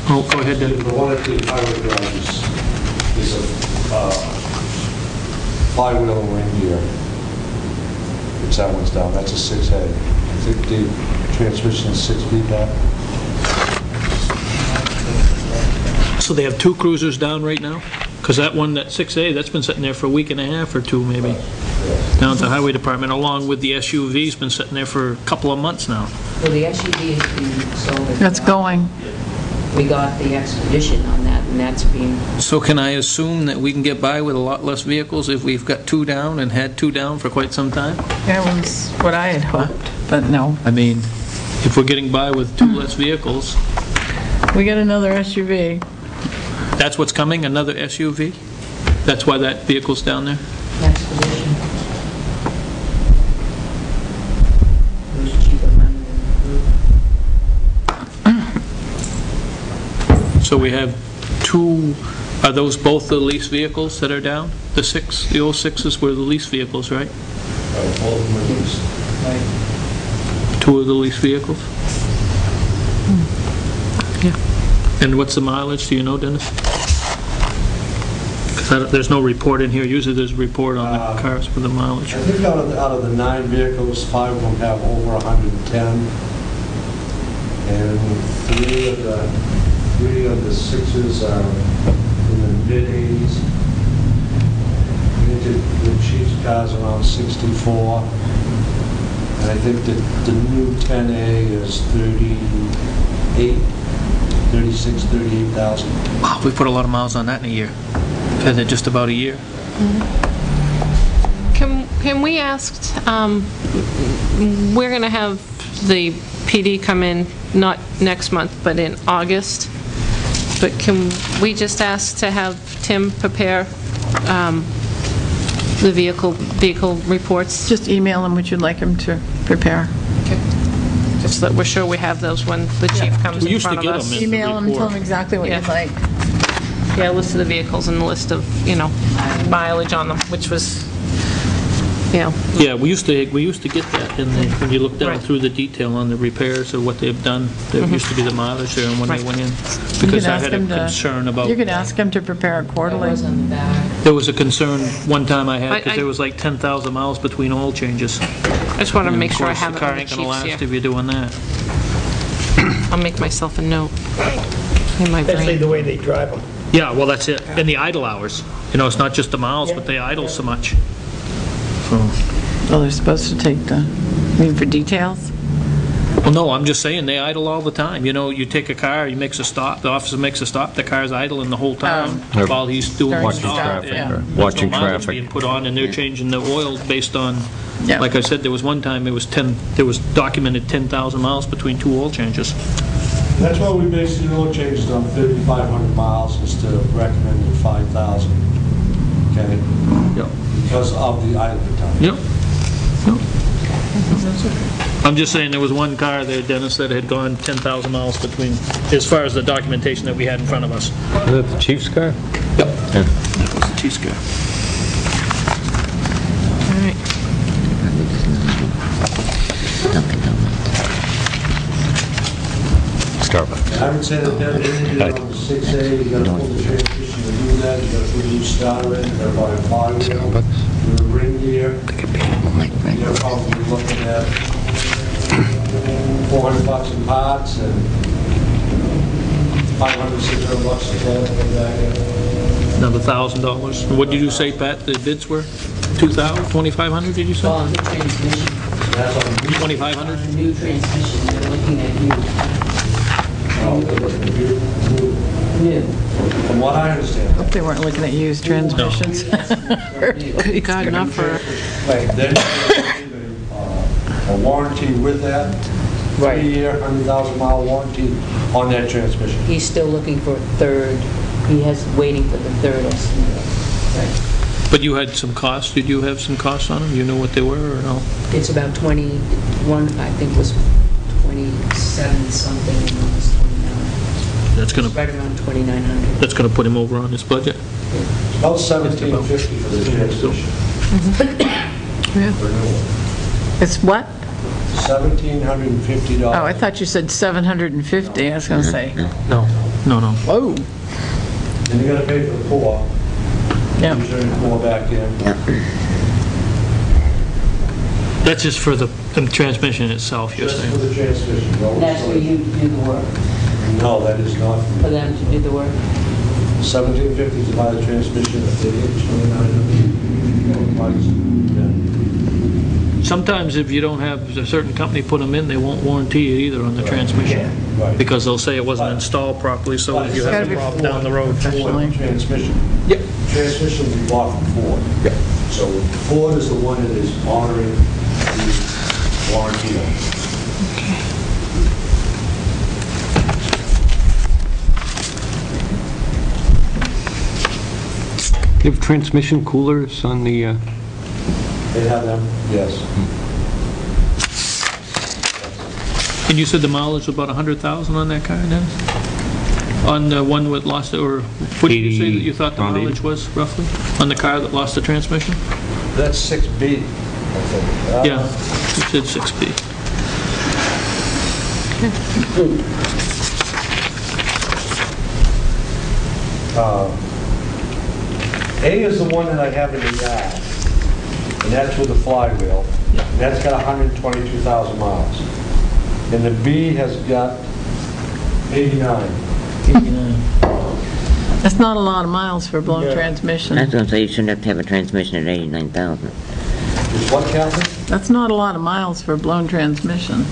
go ahead, The Dennis. one at the highway garage is a flywheel and ring gear. Which that one's down, that's a 6A. I think the transmission is 6 feet back. So they have 2 cruisers down right now? Because that one, that 6A, that's been sitting there for a week and a half or 2 maybe. Down at the highway department, along with the SUV's been sitting there for a couple of months now. Well, the SUV is being sold. That's going. We got the expedition on that, and that's being, So can I assume that we can get by with a lot less vehicles if we've got 2 down and had 2 down for quite some time? That was what I had hoped, but no. I mean, if we're getting by with 2 less vehicles, We got another SUV. that's what's coming, another SUV? That's why that vehicle's down there? expedition. It was cheaper money than the So we have 2, are those both the lease vehicles that are down? The 06s were the lease vehicles, right? All of them are used. Right. 2 of the lease vehicles? Yeah. And what's the mileage, do you know, Dennis? 'Cause there's no report in here, usually there's a report on the cars for the mileage. I think out of the 9 vehicles, 5 of them have over 110. And 3 of the 6s are in the mid-80s. The chief's car's around 64. And I think that the new 10A is 38,000. Wow, we put a lot of miles on that in a year. Had it just about a year. Can we ask, we're going to have the PD come in, not next month, but in August, but can we just ask to have Tim prepare the vehicle reports? Just email him what you'd like him to prepare. so that we're sure we have those when the chief comes We in used to front of get us. them in. Email them, tell them exactly what you'd Yeah. like. Yeah, a list of the vehicles and a list of, mileage on them, which was, Yeah, we used to get that, and then when you look down Right. through the detail on the repairs or what they've done, there used to be the mileage there and when they Right. went in. You Because can I ask had a him to- concern about, You could ask him to prepare it That quarterly. was on the back. there was a concern one time I had, I- because there was like 10,000 miles between oil changes. I just want to make sure I have The it car on the ain't gonna chief's last here. if you're doing that. I'll make myself a note in my Especially brain. the way they drive them. Yeah, well, that's it. And the idle hours. It's not just the miles, but they idle so much. So, Well, they're supposed to take for details? well, no, I'm just saying, they idle all the time. You take a car, he makes a stop, the officer makes a stop, the car's idling the whole time Oh. while he's doing the Watching stop. traffic, and yeah. there's Watching no mileage traffic. being put on, and they're changing the oil based on, Yeah. like I said, there was one time, there was documented 10,000 miles between two oil changes. That's why we based the oil changes on 3,500 miles instead of recommended 5,000. Okay? Yep. Because of the idling time. Yep. I'm just saying, there was one car there, Dennis, that had gone 10,000 miles between, as far as the documentation that we had in front of us. Is that the chief's car? Yep. That was the chief's car. All right. Starbucks. I would say that anything on the 6A, you gotta pull the transmission to do that, you gotta put a new starter in, you gotta buy a flywheel, a ring gear. You're probably looking at $400 in parts and $500, $600 a total for that. Another $1,000. And what did you say, Pat, the bids were? 2,000, 2,500, did you say? On the transmission, That's on the 2,500? on a new transmission, they're looking at new. From what I understand. Hope they weren't looking at used transmissions. Good God, not for, Then a warranty with that, 3-year, 100,000 mile warranty on that transmission. He's still looking for a third, he has, waiting for the third estimate. Right. But you had some costs, did you have some costs on them? You know what they were, or no? It's about 21, I think was 27 something, and one was 29. That's gonna, Right around 2,900. that's gonna put him over on his budget? About $1,750 for the transmission. Renewal. It's what? $1,750. Oh, I thought you said 750. I was going to say, No. whoa. And you gotta pay for the pour. Yeah. You turn the pour back in. That's just for the transmission itself, you're Just for saying? the transmission. no And that's for you to do the work, No, that is not. for them to do the work. $1,750 to buy the transmission, if they get $2,900. Sometimes if you don't have a certain company put them in, they won't warranty it either on the transmission. Right. Because they'll say it wasn't installed properly, so if you have a problem down the road. Ford transmission. Yep. Transmission we bought from Ford. Yep. So Ford is the one that is honoring the warranty on it. You have transmission coolers on the, They have them, yes. And you said the mileage was about 100,000 on that car, Dennis? On the one that lost it, or what did you say that you thought the around 80. mileage was roughly? On the car that lost the transmission? That's 6B, I think. Yeah, you said 6B. A is the one that I have in the yard, and that's with the flywheel. And that's got 122,000 miles. And the B has got 89. That's not a lot of miles for a blown transmission. I was gonna say you shouldn't have to have a transmission at 89,000. Is what, Captain? That's not a lot of miles for a blown transmission.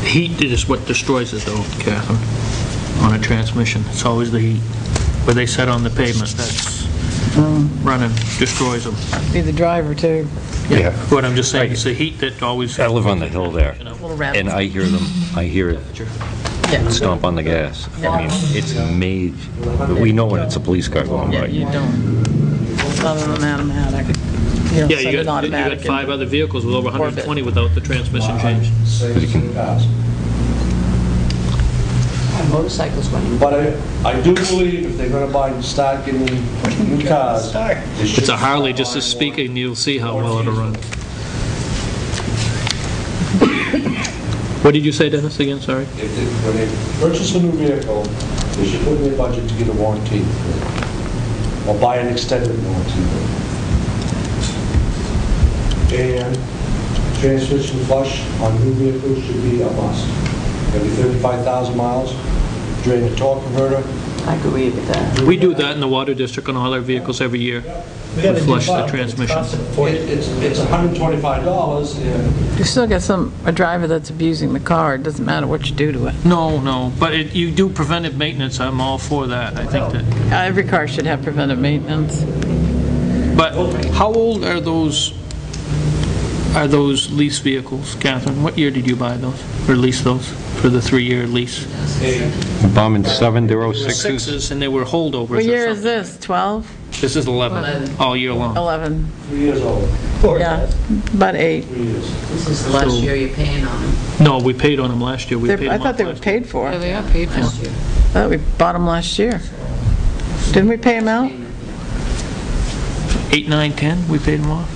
Heat is what destroys it though, Catherine, on a transmission. It's always the heat. Where they set on the pavement, that's running, destroys them. Be the driver, too. yeah. What I'm just saying, it's the heat that always... I live on the hill there, Little rattles. and I hear them, I hear it stomp on the gas. I mean, it's major, but we know when it's a police car going Yeah, by. you don't. Other than automatic. Yeah, set you an got automatic. 5 other vehicles with over 120 without the transmission change. Saves the cars. Motorcycles running. But I do believe if they're gonna start getting new cars, they should It's a Harley, just buy as more. speaking, you'll see how well it'll run. What did you say, Dennis, again, sorry? When they purchase a new vehicle, they should put in their budget to get a warranty, or buy an extended warranty. And transmission flush on new vehicles should be a must. Every 35,000 miles, drain the torque converter. I agree with that. We do that in the water district on all our vehicles every year. We gotta We flush do the both. transmission. It's costing a fortune. It's $125, and You still get a driver that's abusing the car. It doesn't matter what you do to it. No, but you do preventive maintenance, I'm all for that. I think that. Every car should have preventive maintenance. But how old are those lease vehicles, Catherine? What year did you buy those, or lease those, for the 3-year lease? Bombing 706s. 6s, and they were holdovers What year or is something. this, 12? This is 11, all year long. 11, 3 years old, yeah, about 8. 3 years. This is the last year you're paying on them. No, we paid on them last year. We paid I them thought off they were last year. paid for. Yeah, they are paid for. Last year. I thought we bought them last year. Didn't we pay them out? 8, 9, 10, we paid them off.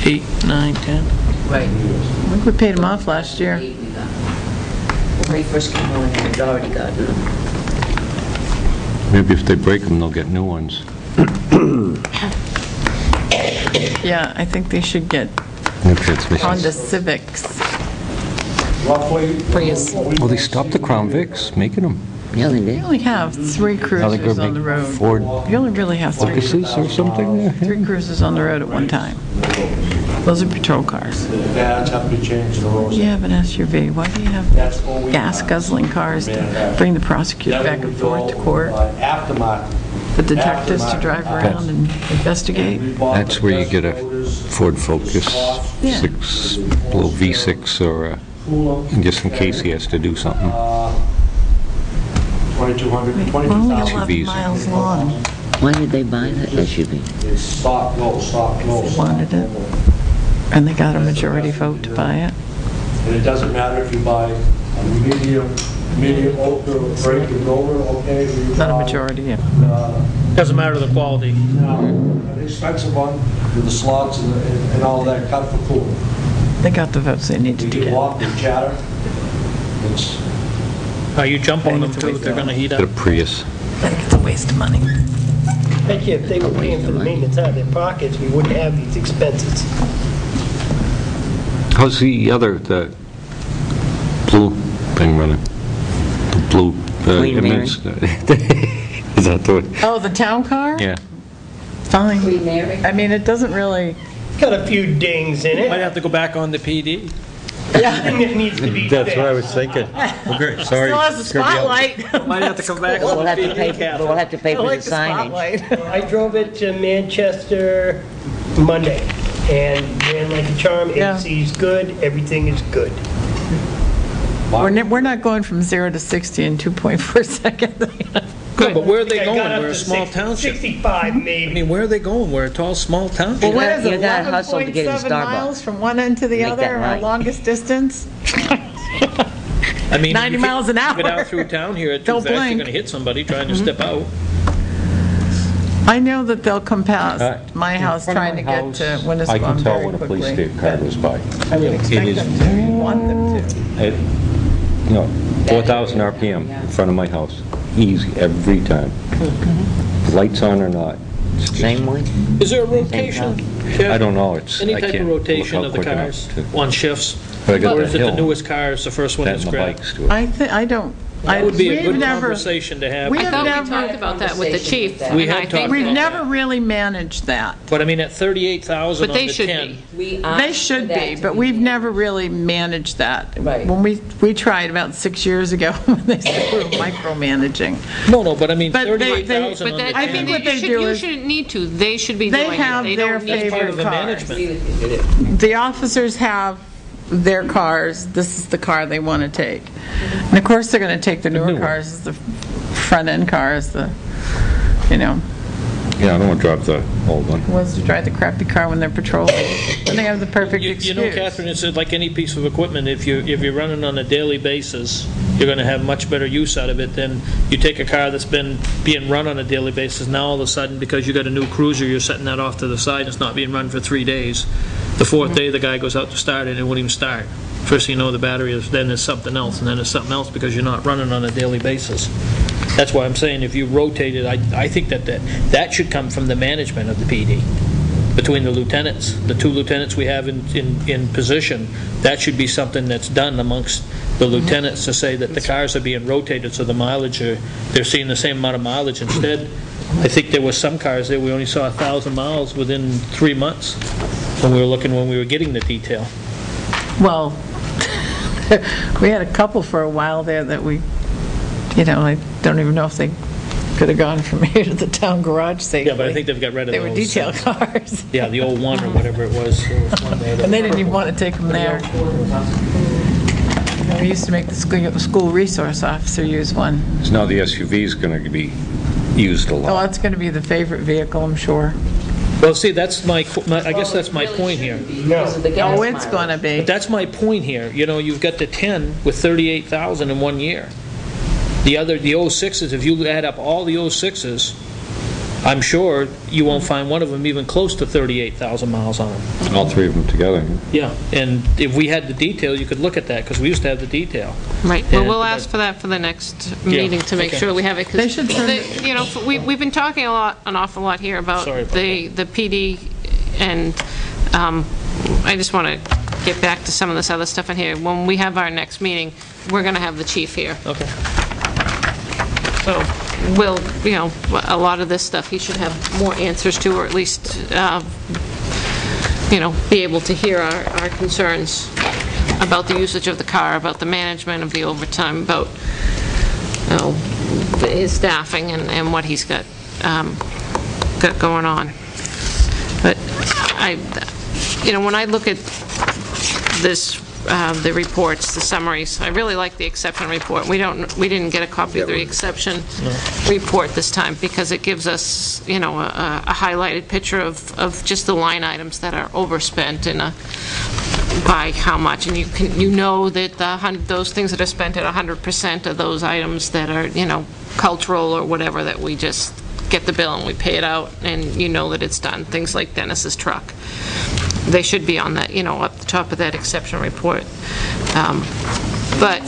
8, 9, 10. Right. I think we paid them off last year. 8 we got. When we first came on, we'd already gotten them. Maybe if they break them, they'll get new ones. Yeah, I think they should get New transmissions. Honda Civics. Roughly. Prius. Well, they stopped the Crown Vics making them. Yeah, they We did. only have 3 Now they're cruisers gonna on the make road. Ford You only really have 3 Focuses or something. 3 cruisers on the road at one time. Those are patrol cars. The pads have to be changed, the roads. You have an SUV, why do you have That's what we gas have. guzzling cars to bring the prosecutor Then we back and would forth to go, court, Aftermarket. the detectives to drive around and investigate? That's where you get a Ford Focus Yeah. 6, little V6, or just in case he has to do something. 2,200, We're only 22,000. 11 SUVs. miles long. Why did they buy that SUV? It's stock, low, stock, low. They wanted it. And they got a majority vote to buy it. And it doesn't matter if you buy a medium, ultra, break and over, okay? or you Not a buy, majority, yeah. Doesn't matter the quality. An expensive one with the slots and all that cut for cooling. They got the votes they needed You to get get. walk and chatter. It's, You jump on them too, they're gonna heat Get a up. Prius. I think it's a waste of money. Bet you if they were paying for the maintenance out of their pockets, we wouldn't have these expenses. How's the blue thing running? The blue... Queen Mary. Is that the... Oh, the town car? Yeah. Fine. Queen Mary? I mean, it doesn't really, Got a few dings in Might it. have to go back on the PD. Thing that needs to be That's what I fixed. was thinking. Okay, sorry. still has a spotlight. Might have to come back We'll on have the to pay, PD. we'll have to pay I for the like the signage. spotlight. I drove it to Manchester Monday and ran like a charm. Yeah. AC's good, everything is good. We're not going from 0 to 60 in 2.4 seconds. Good, but where are they I going? got up We're a to small 60 township. 65 I maybe. mean, where are they going? We're a tall, small township. Well, what is You it, gotta hustle to get in 11.7 miles Starbucks. from one end to the Make other, that our right. longest distance? I mean, 90 you miles an Get hour. out through town here at too Don't fast, you're blink. gonna hit somebody trying to step out. I know that they'll come past my In house front of trying to my get house, to I Winnisquam can tell very when a police quickly. car goes by. I would expect is- them to, you'd want them to. 4,000 RPM in front of my house. Easy, every time. Lights on or not. It's just- Same way? Is there a rotation? I don't know, it's, Any I type of can't look rotation out of the quick enough cars to- on shifts? But I got Or that is it the hill. newest car is the first one That that's and the grabbed? bikes to it. I don't, That would be a we've good never, conversation to have. we I have thought we never, talked about that with the chief. We and had I think talked we've about that- never really managed that. But I mean, at 38,000 But on they the should 10. be. We asked They for should that be, to but be we've paid. never really managed that. Right. When we tried about 6 years ago, when they said we were micromanaging. No, but I mean, But they- 38,000 But on the that, 10. I think what they do you is- shouldn't need to. They should be They doing have it. They their don't need Part of favorite the cars. management. Agree with you. The officers have their cars, this is the car they want to take. And of course, they're going to take the newer new one. cars, the front-end cars, the, Yeah, I don't want to drive the old one. Who wants to drive the crappy car when they're patrolling? And they have the perfect You excuse. know, Catherine, it's like any piece of equipment. If you're running on a daily basis, you're going to have much better use out of it than you take a car that's been being run on a daily basis. Now all of a sudden, because you got a new cruiser, you're setting that off to the side. It's not being run for 3 days. The fourth day, the guy goes out to start it, and it won't even start. First thing you know, the battery is, then there's something else, and then there's something else because you're not running on a daily basis. That's why I'm saying if you rotate it, I think that should come from the management of the PD. Between the lieutenants, the 2 lieutenants we have in position, that should be something that's done amongst the lieutenants to say that the cars are being rotated so the mileage, they're seeing the same amount of mileage. Instead, I think there were some cars there, we only saw 1,000 miles within 3 months when we were getting the detail. Well, we had a couple for a while there that we, I don't even know if they could have gone from here to the town garage safely. Yeah, but I think they've got rid of They those. were detail cars. Yeah, the old one or whatever it was. There was one there that- And they didn't even want to take them there. We used to make the school resource officer use one. So now the SUV is going to be used a Oh, lot. that's going to be the favorite vehicle, I'm sure. Well, see, that's I guess that's my point here. Because of the gas Oh, it's mileage. going to be. But that's my point here. You've got the 10 with 38,000 in 1 year. The 06s, if you add up all the 06s, I'm sure you won't find one of them even close to 38,000 miles on them. All 3 of them together. Yeah, and if we had the detail, you could look at that, because we used to have the detail. Right, well, And- we'll ask for that for the next meeting to make okay. sure we have it. 'Cause They should send we've been talking an awful lot here about Sorry about the PD, and I just want to get back to some of this other stuff in here. When we have our next meeting, we're going to have the chief here. Okay. So we'll, a lot of this stuff he should have more answers to, or at least, be able to hear our concerns about the usage of the car, about the management of the overtime, about his staffing and what he's got going on. But when I look at this, the reports, the summaries, I really like the exception report. We didn't get a copy of the exception report this time because it gives us, a highlighted picture of just the line items that are overspent by how much, and you know that those things that are spent at 100% of those items that are, cultural or whatever, that we just get the bill and we pay it out, and you know that it's done. Things like Dennis's truck. They should be on that, up the top of that exception report. But,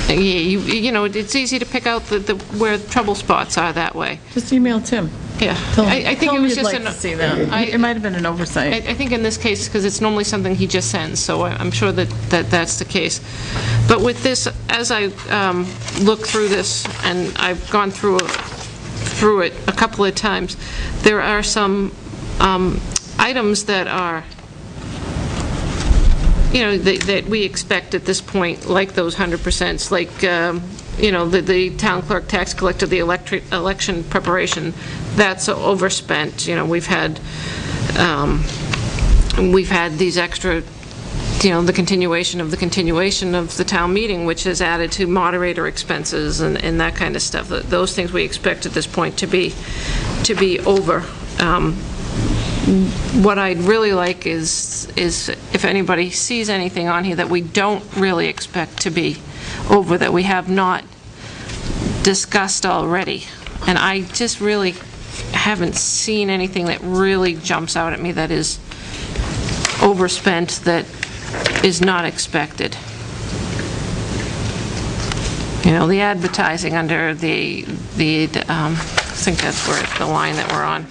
it's easy to pick out where the trouble spots are that way. Just email Tim. Yeah. Tell I think it was you'd just like to see that. It might have been an oversight. I think in this case, because it's normally something he just sends, so I'm sure that's the case. But with this, as I look through this, and I've gone through it a couple of times, there are some items that are, that we expect at this point, like those 100%, like, the town clerk, tax collector, the election preparation, that's overspent. We've had these extra, the continuation of the town meeting, which has added to moderator expenses and that kind of stuff. Those things we expect at this point to be over. What I'd really like is if anybody sees anything on here that we don't really expect to be over, that we have not discussed already. And I just really haven't seen anything that really jumps out at me that is overspent, that is not expected. The advertising under the I think that's where the line that we're on.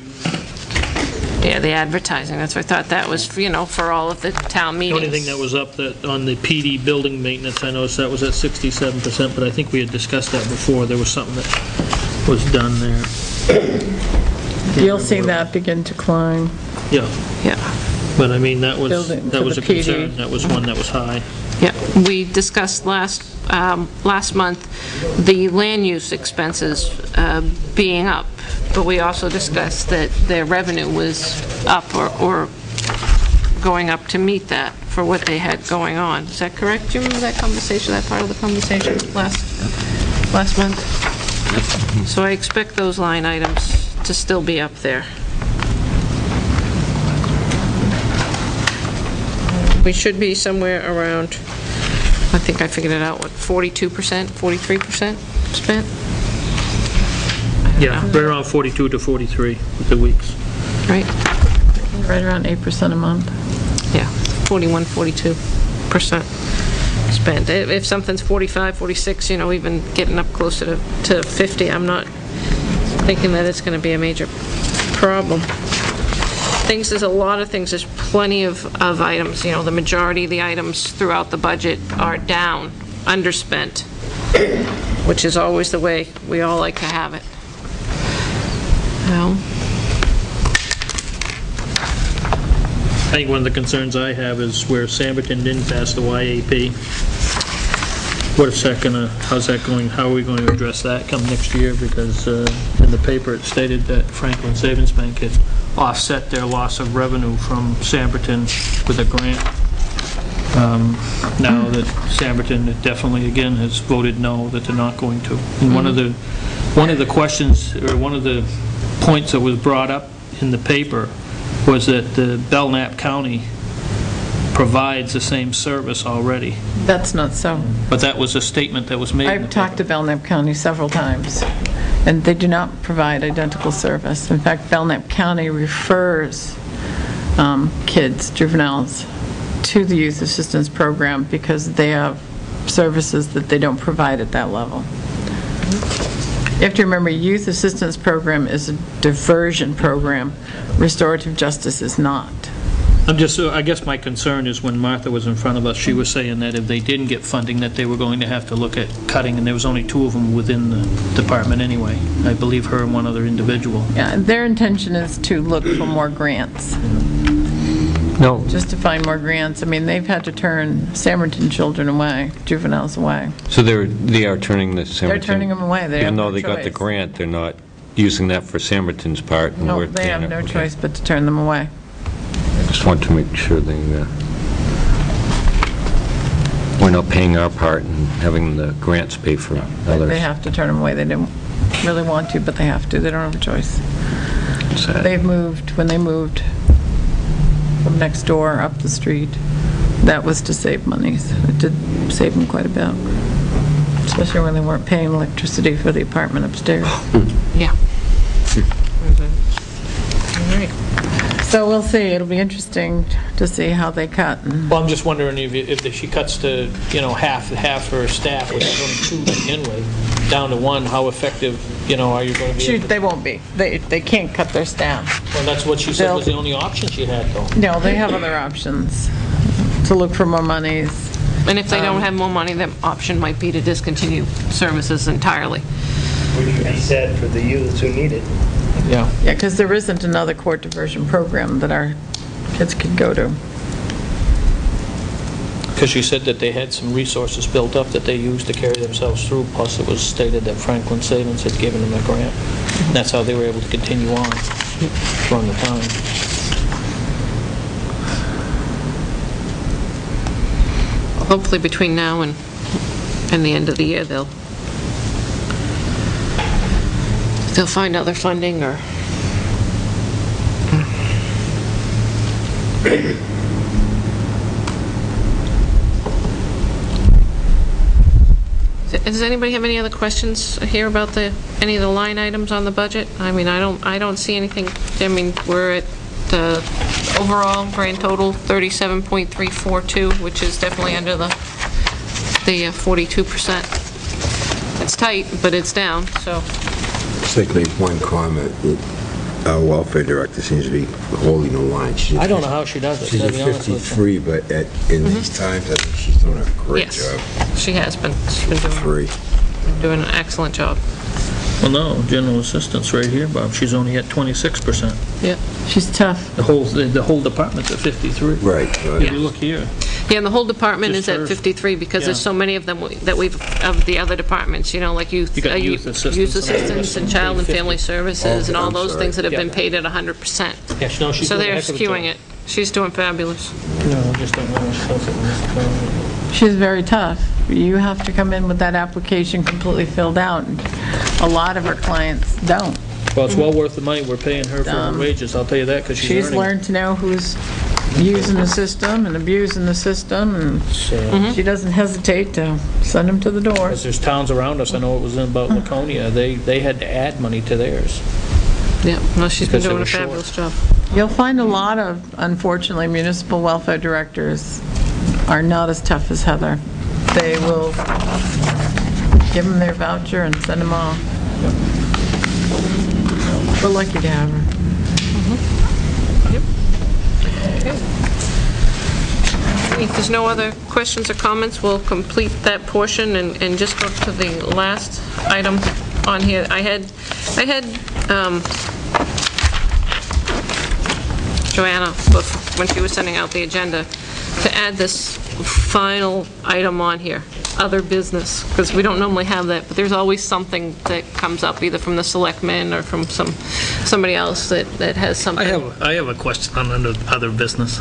Yeah, the advertising, that's what I thought that was, for all of the town The meetings. only thing that was up on the PD building maintenance, I noticed that was at 67%, but I think we had discussed that before. There was something that was done there. You'll see that begin to climb. Yeah, Yeah. but I mean, that was Building for a the PD. concern. That was one that was high. Yeah, we discussed last month the land use expenses being up, but we also discussed that their revenue was up or going up to meet that for what they had going on. Is that correct? Do you remember that conversation, that part of the conversation last month? So I expect those line items to still be up there. We should be somewhere around, I think I figured it out, what, 42%, 43% spent? Yeah, right around 42 to 43 with the weeks. Right? Right around 8% a month. Yeah, 41, 42% spent. If something's 45, 46, you know, even getting up closer to 50, I'm not thinking that it's going to be a major problem. There's a lot of things, there's plenty of items, you know, the majority of the items throughout the budget are down, underspent, which is always the way we all like to have it. Well, I think one of the concerns I have is where Samberton didn't pass the YAP. How's that going, how are we going to address that come next year? Because in the paper it stated that Franklin Savings Bank had offset their loss of revenue from Samberton with a grant. Now that Samberton definitely again has voted no, that they're not going to. And one of the questions, or one of the points that was brought up in the paper was that the Belknap County provides the same service already. That's not so. But that was a statement that was made. I've talked to Belknap County several times, and they do not provide identical service. In fact, Belknap County refers kids, juveniles, to the Youth Assistance Program because they have services that they don't provide at that level. You have to remember, Youth Assistance Program is a diversion program. Restorative justice is not. I guess my concern is when Martha was in front of us, she was saying that if they didn't get funding, that they were going to have to look at cutting, and there was only 2 of them within the department anyway. I believe her and one other individual. Yeah, their intention is to look for more grants. No. Just to find more grants. I mean, they've had to turn Samberton children away, juveniles away. So they are turning the Samberton... They're turning them away. They have even no though they got the choice. grant, they're not using that for Samberton's part, and No, we're they paying have no it. Okay. choice but to turn them away. I just want to make sure we're not paying our part and having the grants pay for others. They have to turn them away. They didn't really want to, but they have to. They don't have a choice. Sad. They've moved, when they moved from next door up the street, that was to save monies. It did save them quite a bit, especially when they weren't paying electricity for the apartment upstairs. yeah. All right. So we'll see. It'll be interesting to see how they cut. Well, I'm just wondering if she cuts to, you know, half her staff, which is only 2 to begin with, down to 1, how effective, you know, are you going to be? Shoot, they won't be. They can't cut their staff. Well, that's what she said was the only option she had, though. No, they have other options to look for more monies. And if they don't have more money, the option might be to discontinue services entirely. Which would be sad for the youths who need it. Yeah. Yeah, because there isn't another court diversion program that our kids could go to. Because she said that they had some resources built up that they used to carry themselves through, plus it was stated that Franklin Savings had given them a grant. And that's how they were able to continue on during the time. Hopefully between now and the end of the year, they'll find other funding or... Does anybody have any other questions here about any of the line items on the budget? I mean, I don't see anything. I mean, we're at overall grand total 37.342, which is definitely under the 42%. It's tight, but it's down, so... Just like to make one comment. Our welfare director seems to be holding the line. I don't know how she does it, She's to at be honest with you. 53, but in these times, I think she's doing a great Yes, job. she has been. She's been doing an excellent job. Well, no, general assistance right here, Bob, she's only at 26%. Yeah. She's tough. The whole department's at 53. Right. If you look here. Yeah, and the whole department Just is at her. 53 because there's Yeah. so many of them of the other departments, you know, like youth You got youth assistance and child and family services and all I'm those sorry. things that have been Yeah. paid at 100%. Yeah, no, she's So doing a they're heck of a skewing job. it. She's doing fabulous. No, I just don't know how she does it. She's very tough. You have to come in with that application completely filled out. A lot of our clients don't. Well, it's well worth the money we're paying her for her wages, I'll tell you that, because She's earning. learned to know who's using the system and abusing the system, and she doesn't hesitate to send them to the door. Because there's towns around us, I know it was in about Laconia, they had to add money to theirs. Yeah, no, she's been Because they doing a were short. fabulous job. You'll find a lot of, unfortunately, municipal welfare directors are not as tough as Heather. They will give them their voucher and send them off. We're lucky to have her. If there's no other questions or comments, we'll complete that portion and just go to the last item on here. I had Joanna, when she was sending out the agenda, to add this final item on here, other business, because we don't normally have that, but there's always something that comes up, either from the selectmen or from somebody else that has something. I have a question on other business.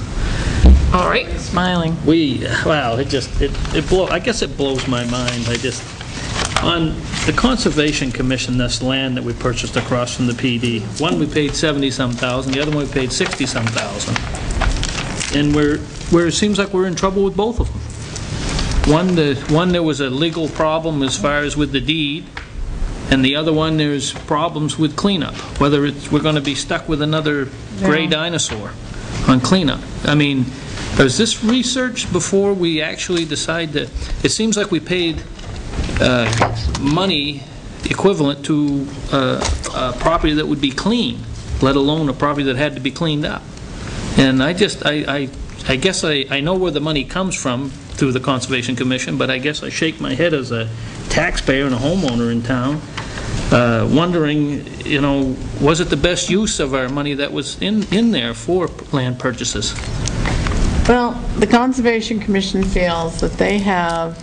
All right. Smiling. Wow, I guess it blows my mind. On the Conservation Commission, this land that we purchased across from the PD, one we paid 70-some thousand, the other one we paid 60-some thousand. And where it seems like we're in trouble with both of them. One there was a legal problem as far as with the deed, and the other one there's problems with cleanup, whether we're going to be stuck with another gray dinosaur on cleanup. I mean, is this research before we actually decide that? It seems like we paid money equivalent to a property that would be clean, let alone a property that had to be cleaned up. And I guess I know where the money comes from through the Conservation Commission, but I guess I shake my head as a taxpayer and a homeowner in town, wondering, was it the best use of our money that was in there for land purchases? Well, the Conservation Commission feels that they have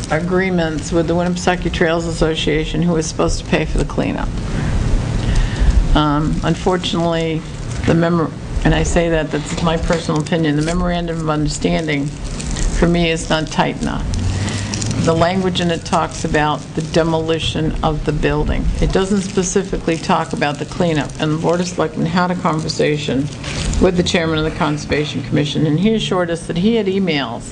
agreements with the Winnipesaukee Trails Association, who is supposed to pay for the cleanup. Unfortunately, and I say that's my personal opinion, the memorandum of understanding for me is not tight enough. The language in it talks about the demolition of the building. It doesn't specifically talk about the cleanup. And the Board of Selectmen had a conversation with the chairman of the Conservation Commission, and he assured us that he had emails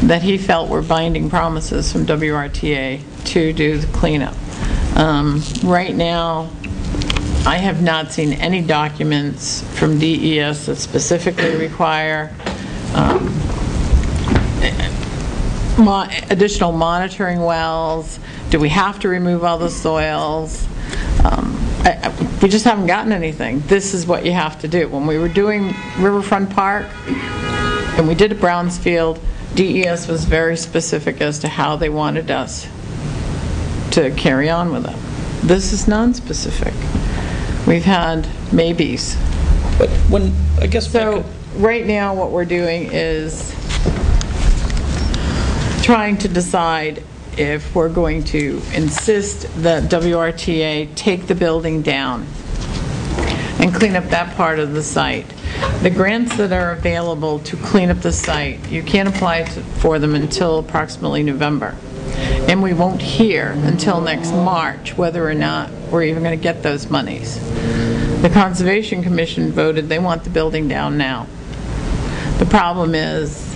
that he felt were binding promises from WRTA to do the cleanup. Right now, I have not seen any documents from DES that specifically require additional monitoring wells. Do we have to remove all the soils? We just haven't gotten anything. This is what you have to do. When we were doing Riverfront Park and we did a Brownsfield, DES was very specific as to how they wanted us to carry on with it. This is non-specific. We've had maybes. But So right now what we're doing is trying to decide if we're going to insist that WRTA take the building down and clean up that part of the site. The grants that are available to clean up the site, you can't apply for them until approximately November. And we won't hear until next March whether or not we're even going to get those monies. The Conservation Commission voted they want the building down now. The problem is,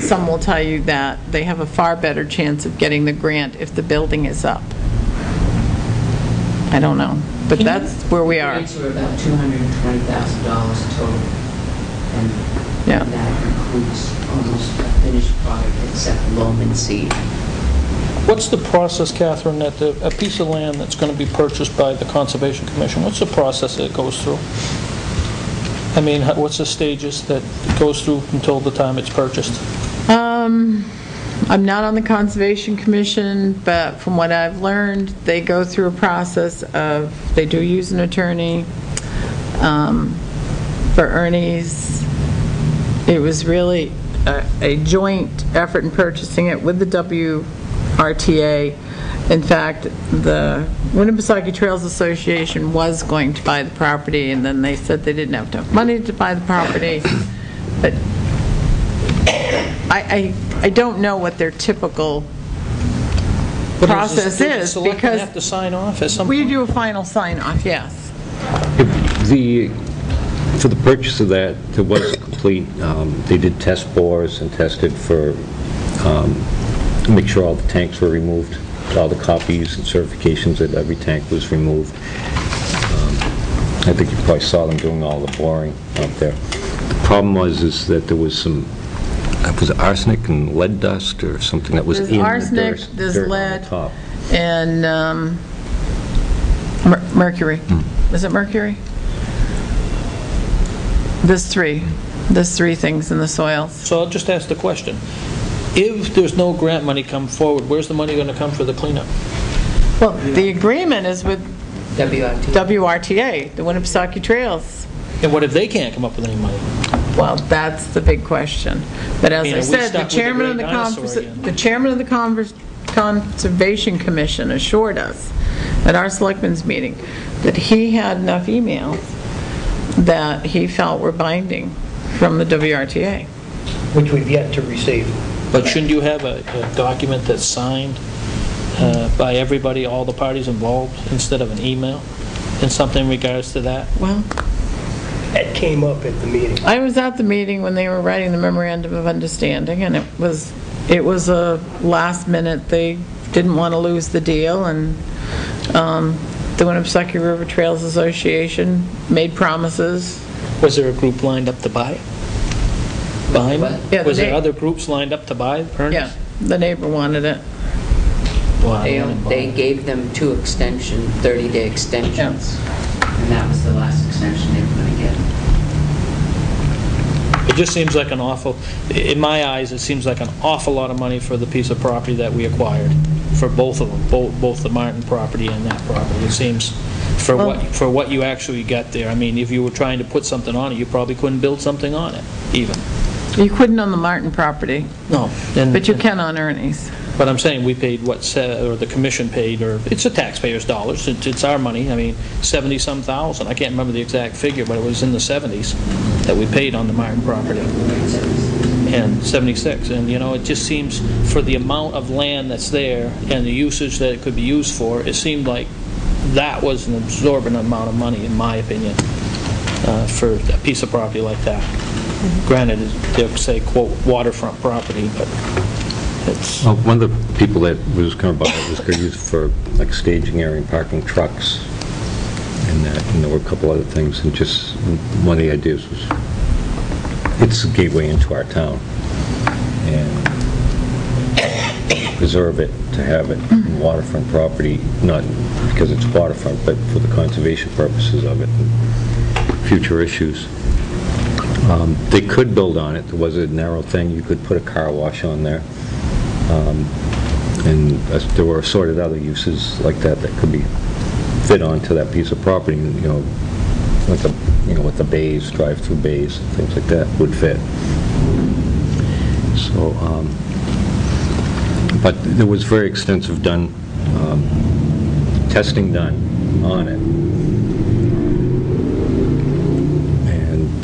some will tell you that they have a far better chance of getting the grant if the building is up. I don't know, but that's where we are. Grants were about $220,000 total, and that includes almost a finished product except loam and seed. what's the process, Catherine, that a piece of land that's going to be purchased by the Conservation Commission, what's the process that it goes through? I mean, what's the stages that it goes through until the time it's purchased? I'm not on the Conservation Commission, but from what I've learned, they go through a process of, they do use an attorney. For Ernie's, it was really a joint effort in purchasing it with the WRTA. In fact, the Winnipesaukee Trails Association was going to buy the property, and then they said they didn't have enough money to buy the property. But I don't know what their typical process is, because because have to sign off at some we point? do a final sign-off, yes. For the purchase of that, there was a complete, they did test bores and tested for, make sure all the tanks were removed, all the copies and certifications that every tank was removed. I think you probably saw them doing all the boring out there. The problem is that there was some, was it arsenic and lead dust or something that was There's in the arsenic, dirt, there's dirt on lead, the top. and mercury. Is it mercury? There's three things in the soils. So I'll just ask the question. If there's no grant money come forward, where's the money going to come for the cleanup? Well, the agreement is with WRT. WRTA, the Winnipesaukee Trails. And what if they can't come up with any money? Well, that's the big question. But as I mean, I are we said, stuck with the great dinosaur again? the chairman of the Conservation Commission assured us at our selectmen's meeting that he had enough emails that he felt were binding from the WRTA. Which we've yet to receive. But shouldn't you have a document that's signed by everybody, all the parties involved, instead of an email, in something in regards to that? Well, That came up at the meeting. I was at the meeting when they were writing the memorandum of understanding, and it was a last minute. They didn't want to lose the deal, and the Winnipesaukee River Trails Association made promises. Was there a group lined up to buy it? Behind it? Yeah, Was there other groups lined up to buy it, Ernest? Yeah, the neighbor wanted it. Wow. They gave them 2 extension, 30-day extensions, and that was the last extension they were going to get. It just seems like an awful, in my eyes, it seems like an awful lot of money for the piece of property that we acquired, for both of them, both the Martin property and that property. It seems, for what you actually got there. I mean, if you were trying to put something on it, you probably couldn't build something on it, even. You couldn't on the Martin property, No. but you can on Ernie's. But I'm saying we paid or the commission paid, or it's the taxpayers' dollars, it's our money, I mean, 70-some thousand, I can't remember the exact figure, but it was in the 70s that we paid on the Martin property. And 76, and you know, it just seems, for the amount of land that's there and the usage that it could be used for, it seemed like that was an absorbent amount of money, in my opinion, for a piece of property like that. Granted, they'll say, quote, waterfront property, but it's... Well, one of the people that was going to buy it was going to use it for like staging area and parking trucks and that, and there were a couple other things, and just one of the ideas was it's a gateway into our town, and preserve it, to have it in waterfront property, not because it's waterfront, but for the conservation purposes of it and future issues. They could build on it. There was a narrow thing. You could put a car wash on there. And there were assorted other uses like that that could be fit onto that piece of property, you know, like with the bays, drive-through bays, things like that would fit. So, but there was very extensive testing done on it.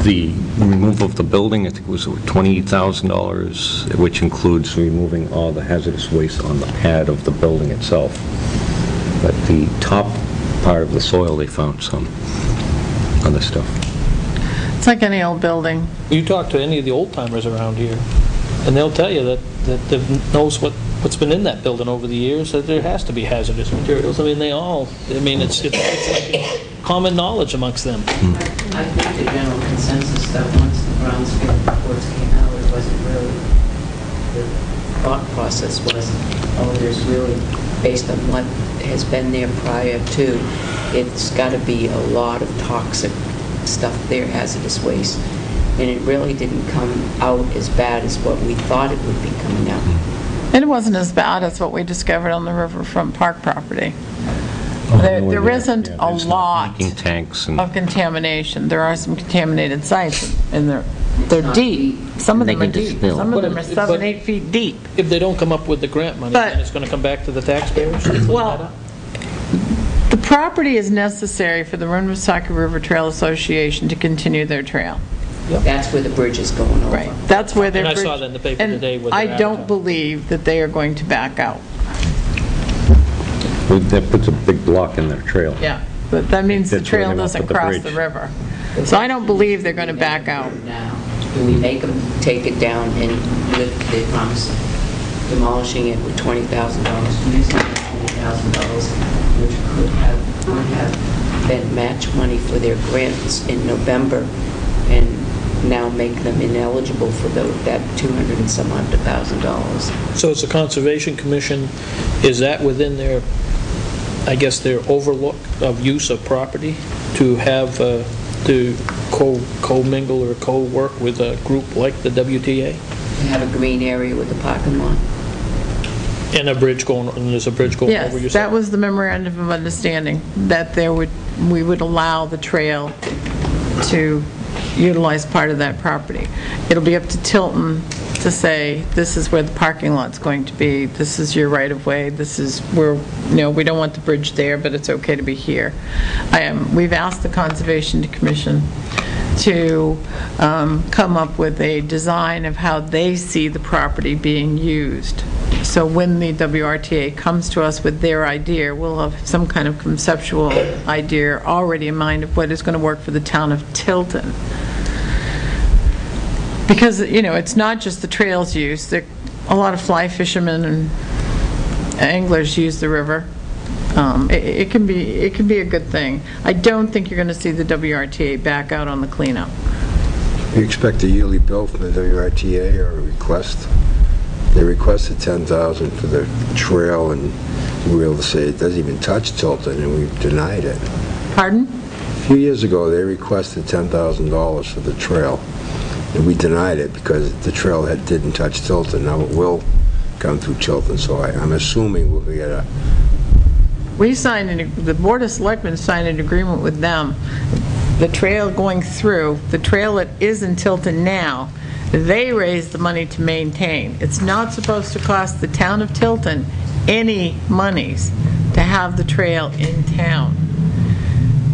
The removal of the building, I think it was $20,000, which includes removing all the hazardous waste on the pad of the building itself. But the top part of the soil, they found some other stuff. It's like any old building. You talk to any of the old-timers around here, and they'll tell you that knows what's been in that building over the years, that there has to be hazardous materials. I mean, it's like common knowledge amongst them. I think the general consensus that once the Brownsfield reports came out, it wasn't really, the thought process was, there's really, based on what has been there prior to, it's got to be a lot of toxic stuff there, hazardous waste. And it really didn't come out as bad as what we thought it would be coming out. And it wasn't as bad as what we discovered on the Riverfront Park property. Oh, There isn't a lot tanks and of contamination. There are some contaminated sites, and they're deep. Some of them are deep. Some of them are 7-8 feet deep. If they don't come up with the grant money, then it's going to come back to the taxpayers? Well, the property is necessary for the Winnipesaukee River Trail Association to continue their trail. Yep. That's where the bridge is going over. Right. That's where their And I bridge... saw that in the paper today. And I don't believe that they are going to back out. that puts a big block in their trail. Yeah. but that means the That's where trail they want doesn't to put the cross the bridge. river. So I don't believe they're going to back out. Now, do we make them take it down and lift, they promise demolishing it with $20,000, using that $20,000, which would have been match money for their grants in November, and now make them ineligible for that $200 and some odd $1,000. So it's the Conservation Commission, is that within their, I guess, their overlook of use of property to have, to co-mingle or co-work with a group like the WTA? We have a green area with a parking lot. And a bridge going, and there's a bridge going over your Yes, that was the memorandum of understanding, that we would allow the trail to utilize part of that property. It'll be up to Tilton to say, this is where the parking lot's going to be, this is your right-of-way, this is where, we don't want the bridge there, but it's okay to be here. We've asked the Conservation Commission to come up with a design of how they see the property being used. So when the WRTA comes to us with their idea, we'll have some kind of conceptual idea already in mind of what is going to work for the town of Tilton. Because, it's not just the trails used. A lot of fly fishermen and anglers use the river. It can be a good thing. I don't think you're going to see the WRTA back out on the cleanup. You expect a yearly bill from the WRTA or a request? They requested $10,000 for the trail, and we were able to say it doesn't even touch Tilton, and we denied it. Pardon? A few years ago, they requested $10,000 for the trail, and we denied it because the trailhead didn't touch Tilton. Now it will come through Tilton, so I'm assuming we'll get a... The Board of Selectmen signed an agreement with them. The trail going through, the trail that is in Tilton now, they raised the money to maintain. It's not supposed to cost the town of Tilton any monies to have the trail in town.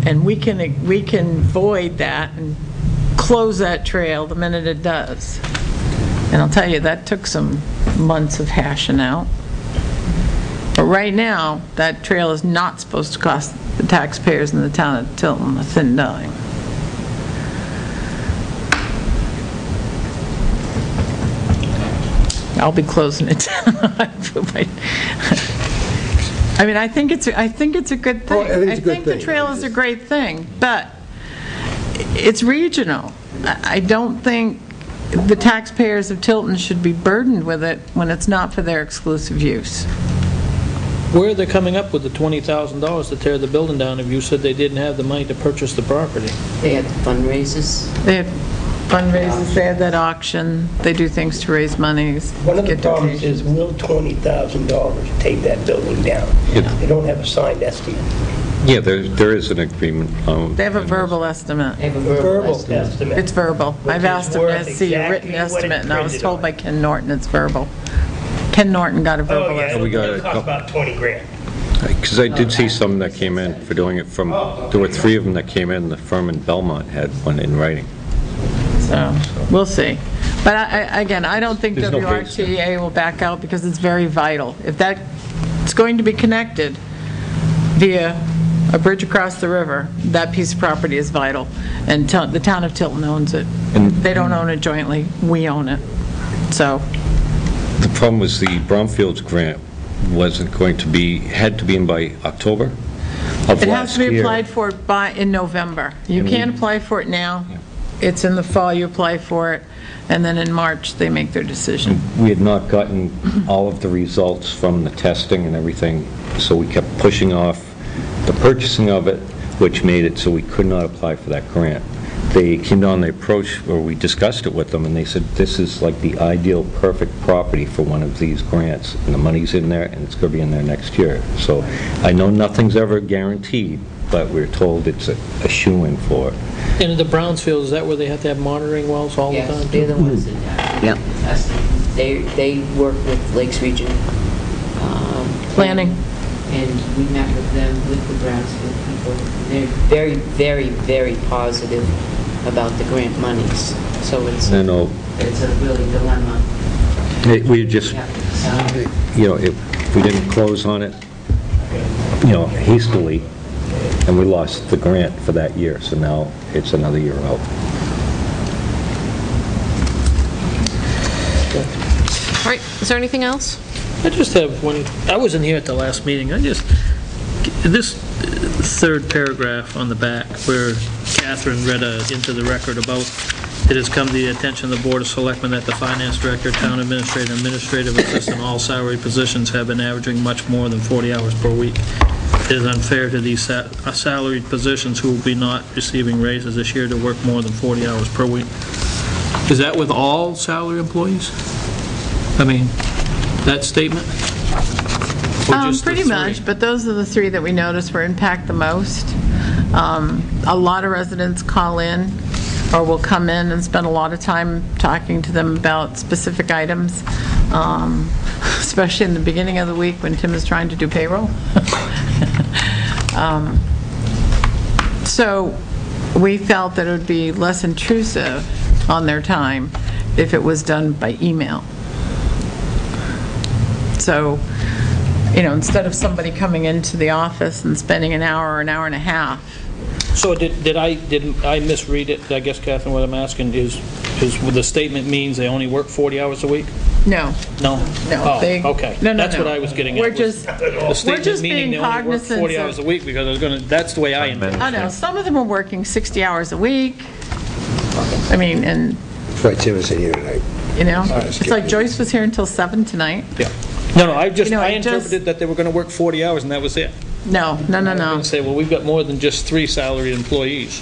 And we can void that and close that trail the minute it does. And I'll tell you, that took some months of hashing out. But right now, that trail is not supposed to cost the taxpayers in the town of Tilton a thin dime. I'll be closing it down. I mean, I think it's a good thing. Well, I think the trail is a great thing, but it's regional. I don't think the taxpayers of Tilton should be burdened with it when it's not for their exclusive use. Where are they coming up with the $20,000 to tear the building down if you said they didn't have the money to purchase the property? They had fundraisers. They had fundraisers, they had that auction, they do things to raise monies. One of the get problems donations. is, will $20,000 take that building down? They don't have a signed estimate. Yeah, there is an agreement. They have a verbal estimate. They have a Verbal verbal estimate. It's verbal. Which I've is asked them worth to see a written exactly what it estimate, and I was printed told on. by Ken Norton it's verbal. Ken Norton got a verbal Oh, yeah, estimate. We got it'll a cost couple- about 20 grand. Because I did see some that came in for doing it from, there were 3 of them that came in, the firm in Belmont had one in writing. So, we'll see. But again, I don't think There's no base. WRTA will back out because it's very vital. If it's going to be connected via a bridge across the river, that piece of property is vital. And the town of Tilton owns it. And- They don't own it jointly, we own it. So, The problem was the Brownfields grant wasn't going to be, had to be in by October of it has last to be year. applied for in November. You can't apply for it now. It's in the fall you apply for it, and then in March they make their decision. We had not gotten all of the results from the testing and everything, so we kept pushing off the purchasing of it, which made it so we could not apply for that grant. They came down, they approached, or we discussed it with them, and they said, this is like the ideal, perfect property for one of these grants, and the money's in there, and it's going to be in there next year. So I know nothing's ever guaranteed, but we're told it's a shoo-in for it. And in the Brownsfield, is that where they have to have monitoring wells all the Yes, time? they're the ones that have Yep. to test it. They work with Lakes Region. Planning. And we met with them, with the Brownsfield people. They're very, very, very positive about the grant monies. So it's I know, a really dilemma. we just, We have to decide. if we didn't close on it, hastily, And we lost the grant for that year, so now it's another year out. All right, is there anything else? I just have one, I wasn't here at the last meeting, this third paragraph on the back where Catherine read into the record about, it has come to the attention of the Board of Selectmen that the finance director, town administrator, and administrative assistant, all salary positions have been averaging much more than 40 hours per week. It is unfair to these salaried positions who will be not receiving raises this year to work more than 40 hours per week. Is that with all salary employees? I mean, that statement? Or just the Pretty three? much, but those are the three that we noticed were impact the most. A lot of residents call in or will come in and spend a lot of time talking to them about specific items, especially in the beginning of the week when Tim is trying to do payroll. So we felt that it would be less intrusive on their time if it was done by email. So, instead of somebody coming into the office and spending an hour or an hour and a half. So did I misread it? I guess, Catherine, what I'm asking is the statement means they only work 40 hours a week? No. No? No. Oh, okay. No. That's what I was getting at. We're was just, the statement meaning they only work 40 hours a week, because that's the way I interpreted it. I know, some of them are working 60 hours a week. I mean, and, That's why Tim isn't here tonight. it's like Joyce was here until 7 tonight. Yeah. No, I I interpreted that they were going to work 40 hours and that was it. No. I was going to say, well, we've got more than just 3 salaried employees.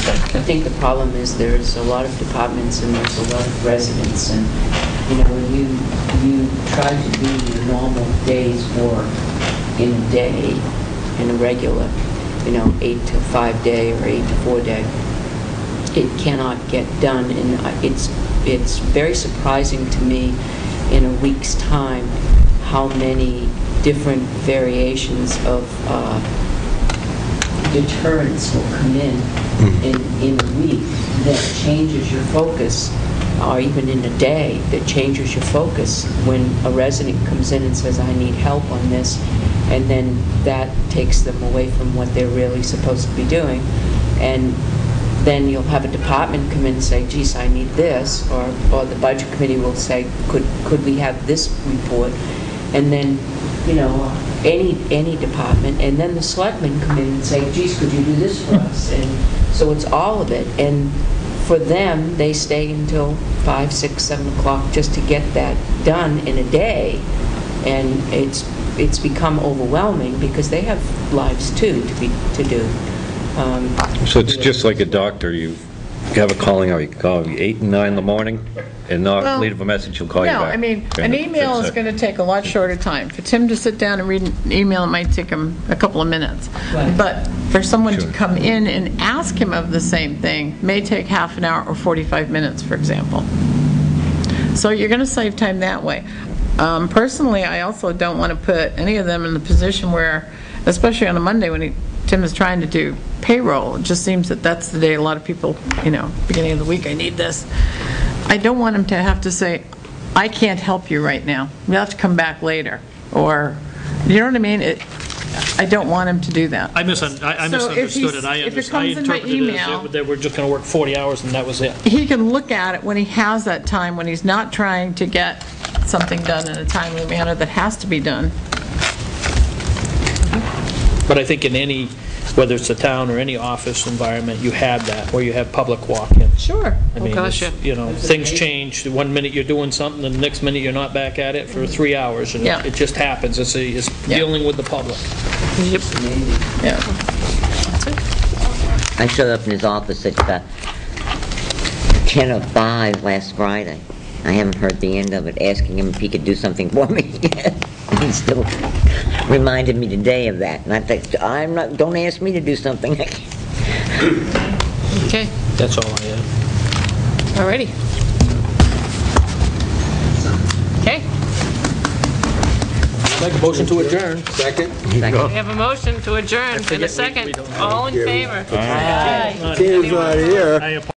I think the problem is there's a lot of departments and there's a lot of residents, and, when you try to do your normal day's work in a day, in a regular, 8 to 5 day or 8 to 4 day, it cannot get done, and it's very surprising to me in a week's time how many different variations of deterrence will come in a week that changes your focus, or even in a day that changes your focus when a resident comes in and says, I need help on this, and then that takes them away from what they're really supposed to be doing. And then you'll have a department come in and say, geez, I need this, or the budget committee will say, could we have this report? And then, any department, and then the selectmen come in and say, geez, could you do this for us? And so it's all of it. And for them, they stay until 5, 6, 7 o'clock just to get that done in a day. And it's become overwhelming because they have lives too to do. So it's just like a doctor, you have a calling hour, you can call 8 and 9 in the morning, and not leave a message, he'll call you back. No, I mean, an email is going to take a lot shorter time. For Tim to sit down and read an email, it might take him a couple of minutes. Right. But for someone to come in and ask him of the same thing may take half an hour or 45 minutes, for example. So you're going to save time that way. Personally, I also don't want to put any of them in the position where, especially on a Monday when Tim is trying to do payroll, it just seems that that's the day a lot of people, beginning of the week, I need this. I don't want him to have to say, I can't help you right now. You'll have to come back later. Or, you know what I mean? I don't want him to do that. I misunderstood it. I interpreted it as they were just going to work 40 hours and that was it. He can look at it when he has that time, when he's not trying to get something done in a timely manner that has to be done. But I think in any, whether it's a town or any office environment, you have that, where you have public walk-in. Sure. I mean, things change. 1 minute you're doing something, and the next minute you're not back at it for 3 hours, and it just happens. It's dealing with the public. Yep. Yeah. I showed up in his office at 10:05 last Friday. I haven't heard the end of it, asking him if he could do something for me yet. He still reminded me today of that. And I think, don't ask me to do something. Okay. That's all I have. All righty. Okay. Like a motion to adjourn. Second? We have a motion to adjourn and a second. All in favor? Tim's not here.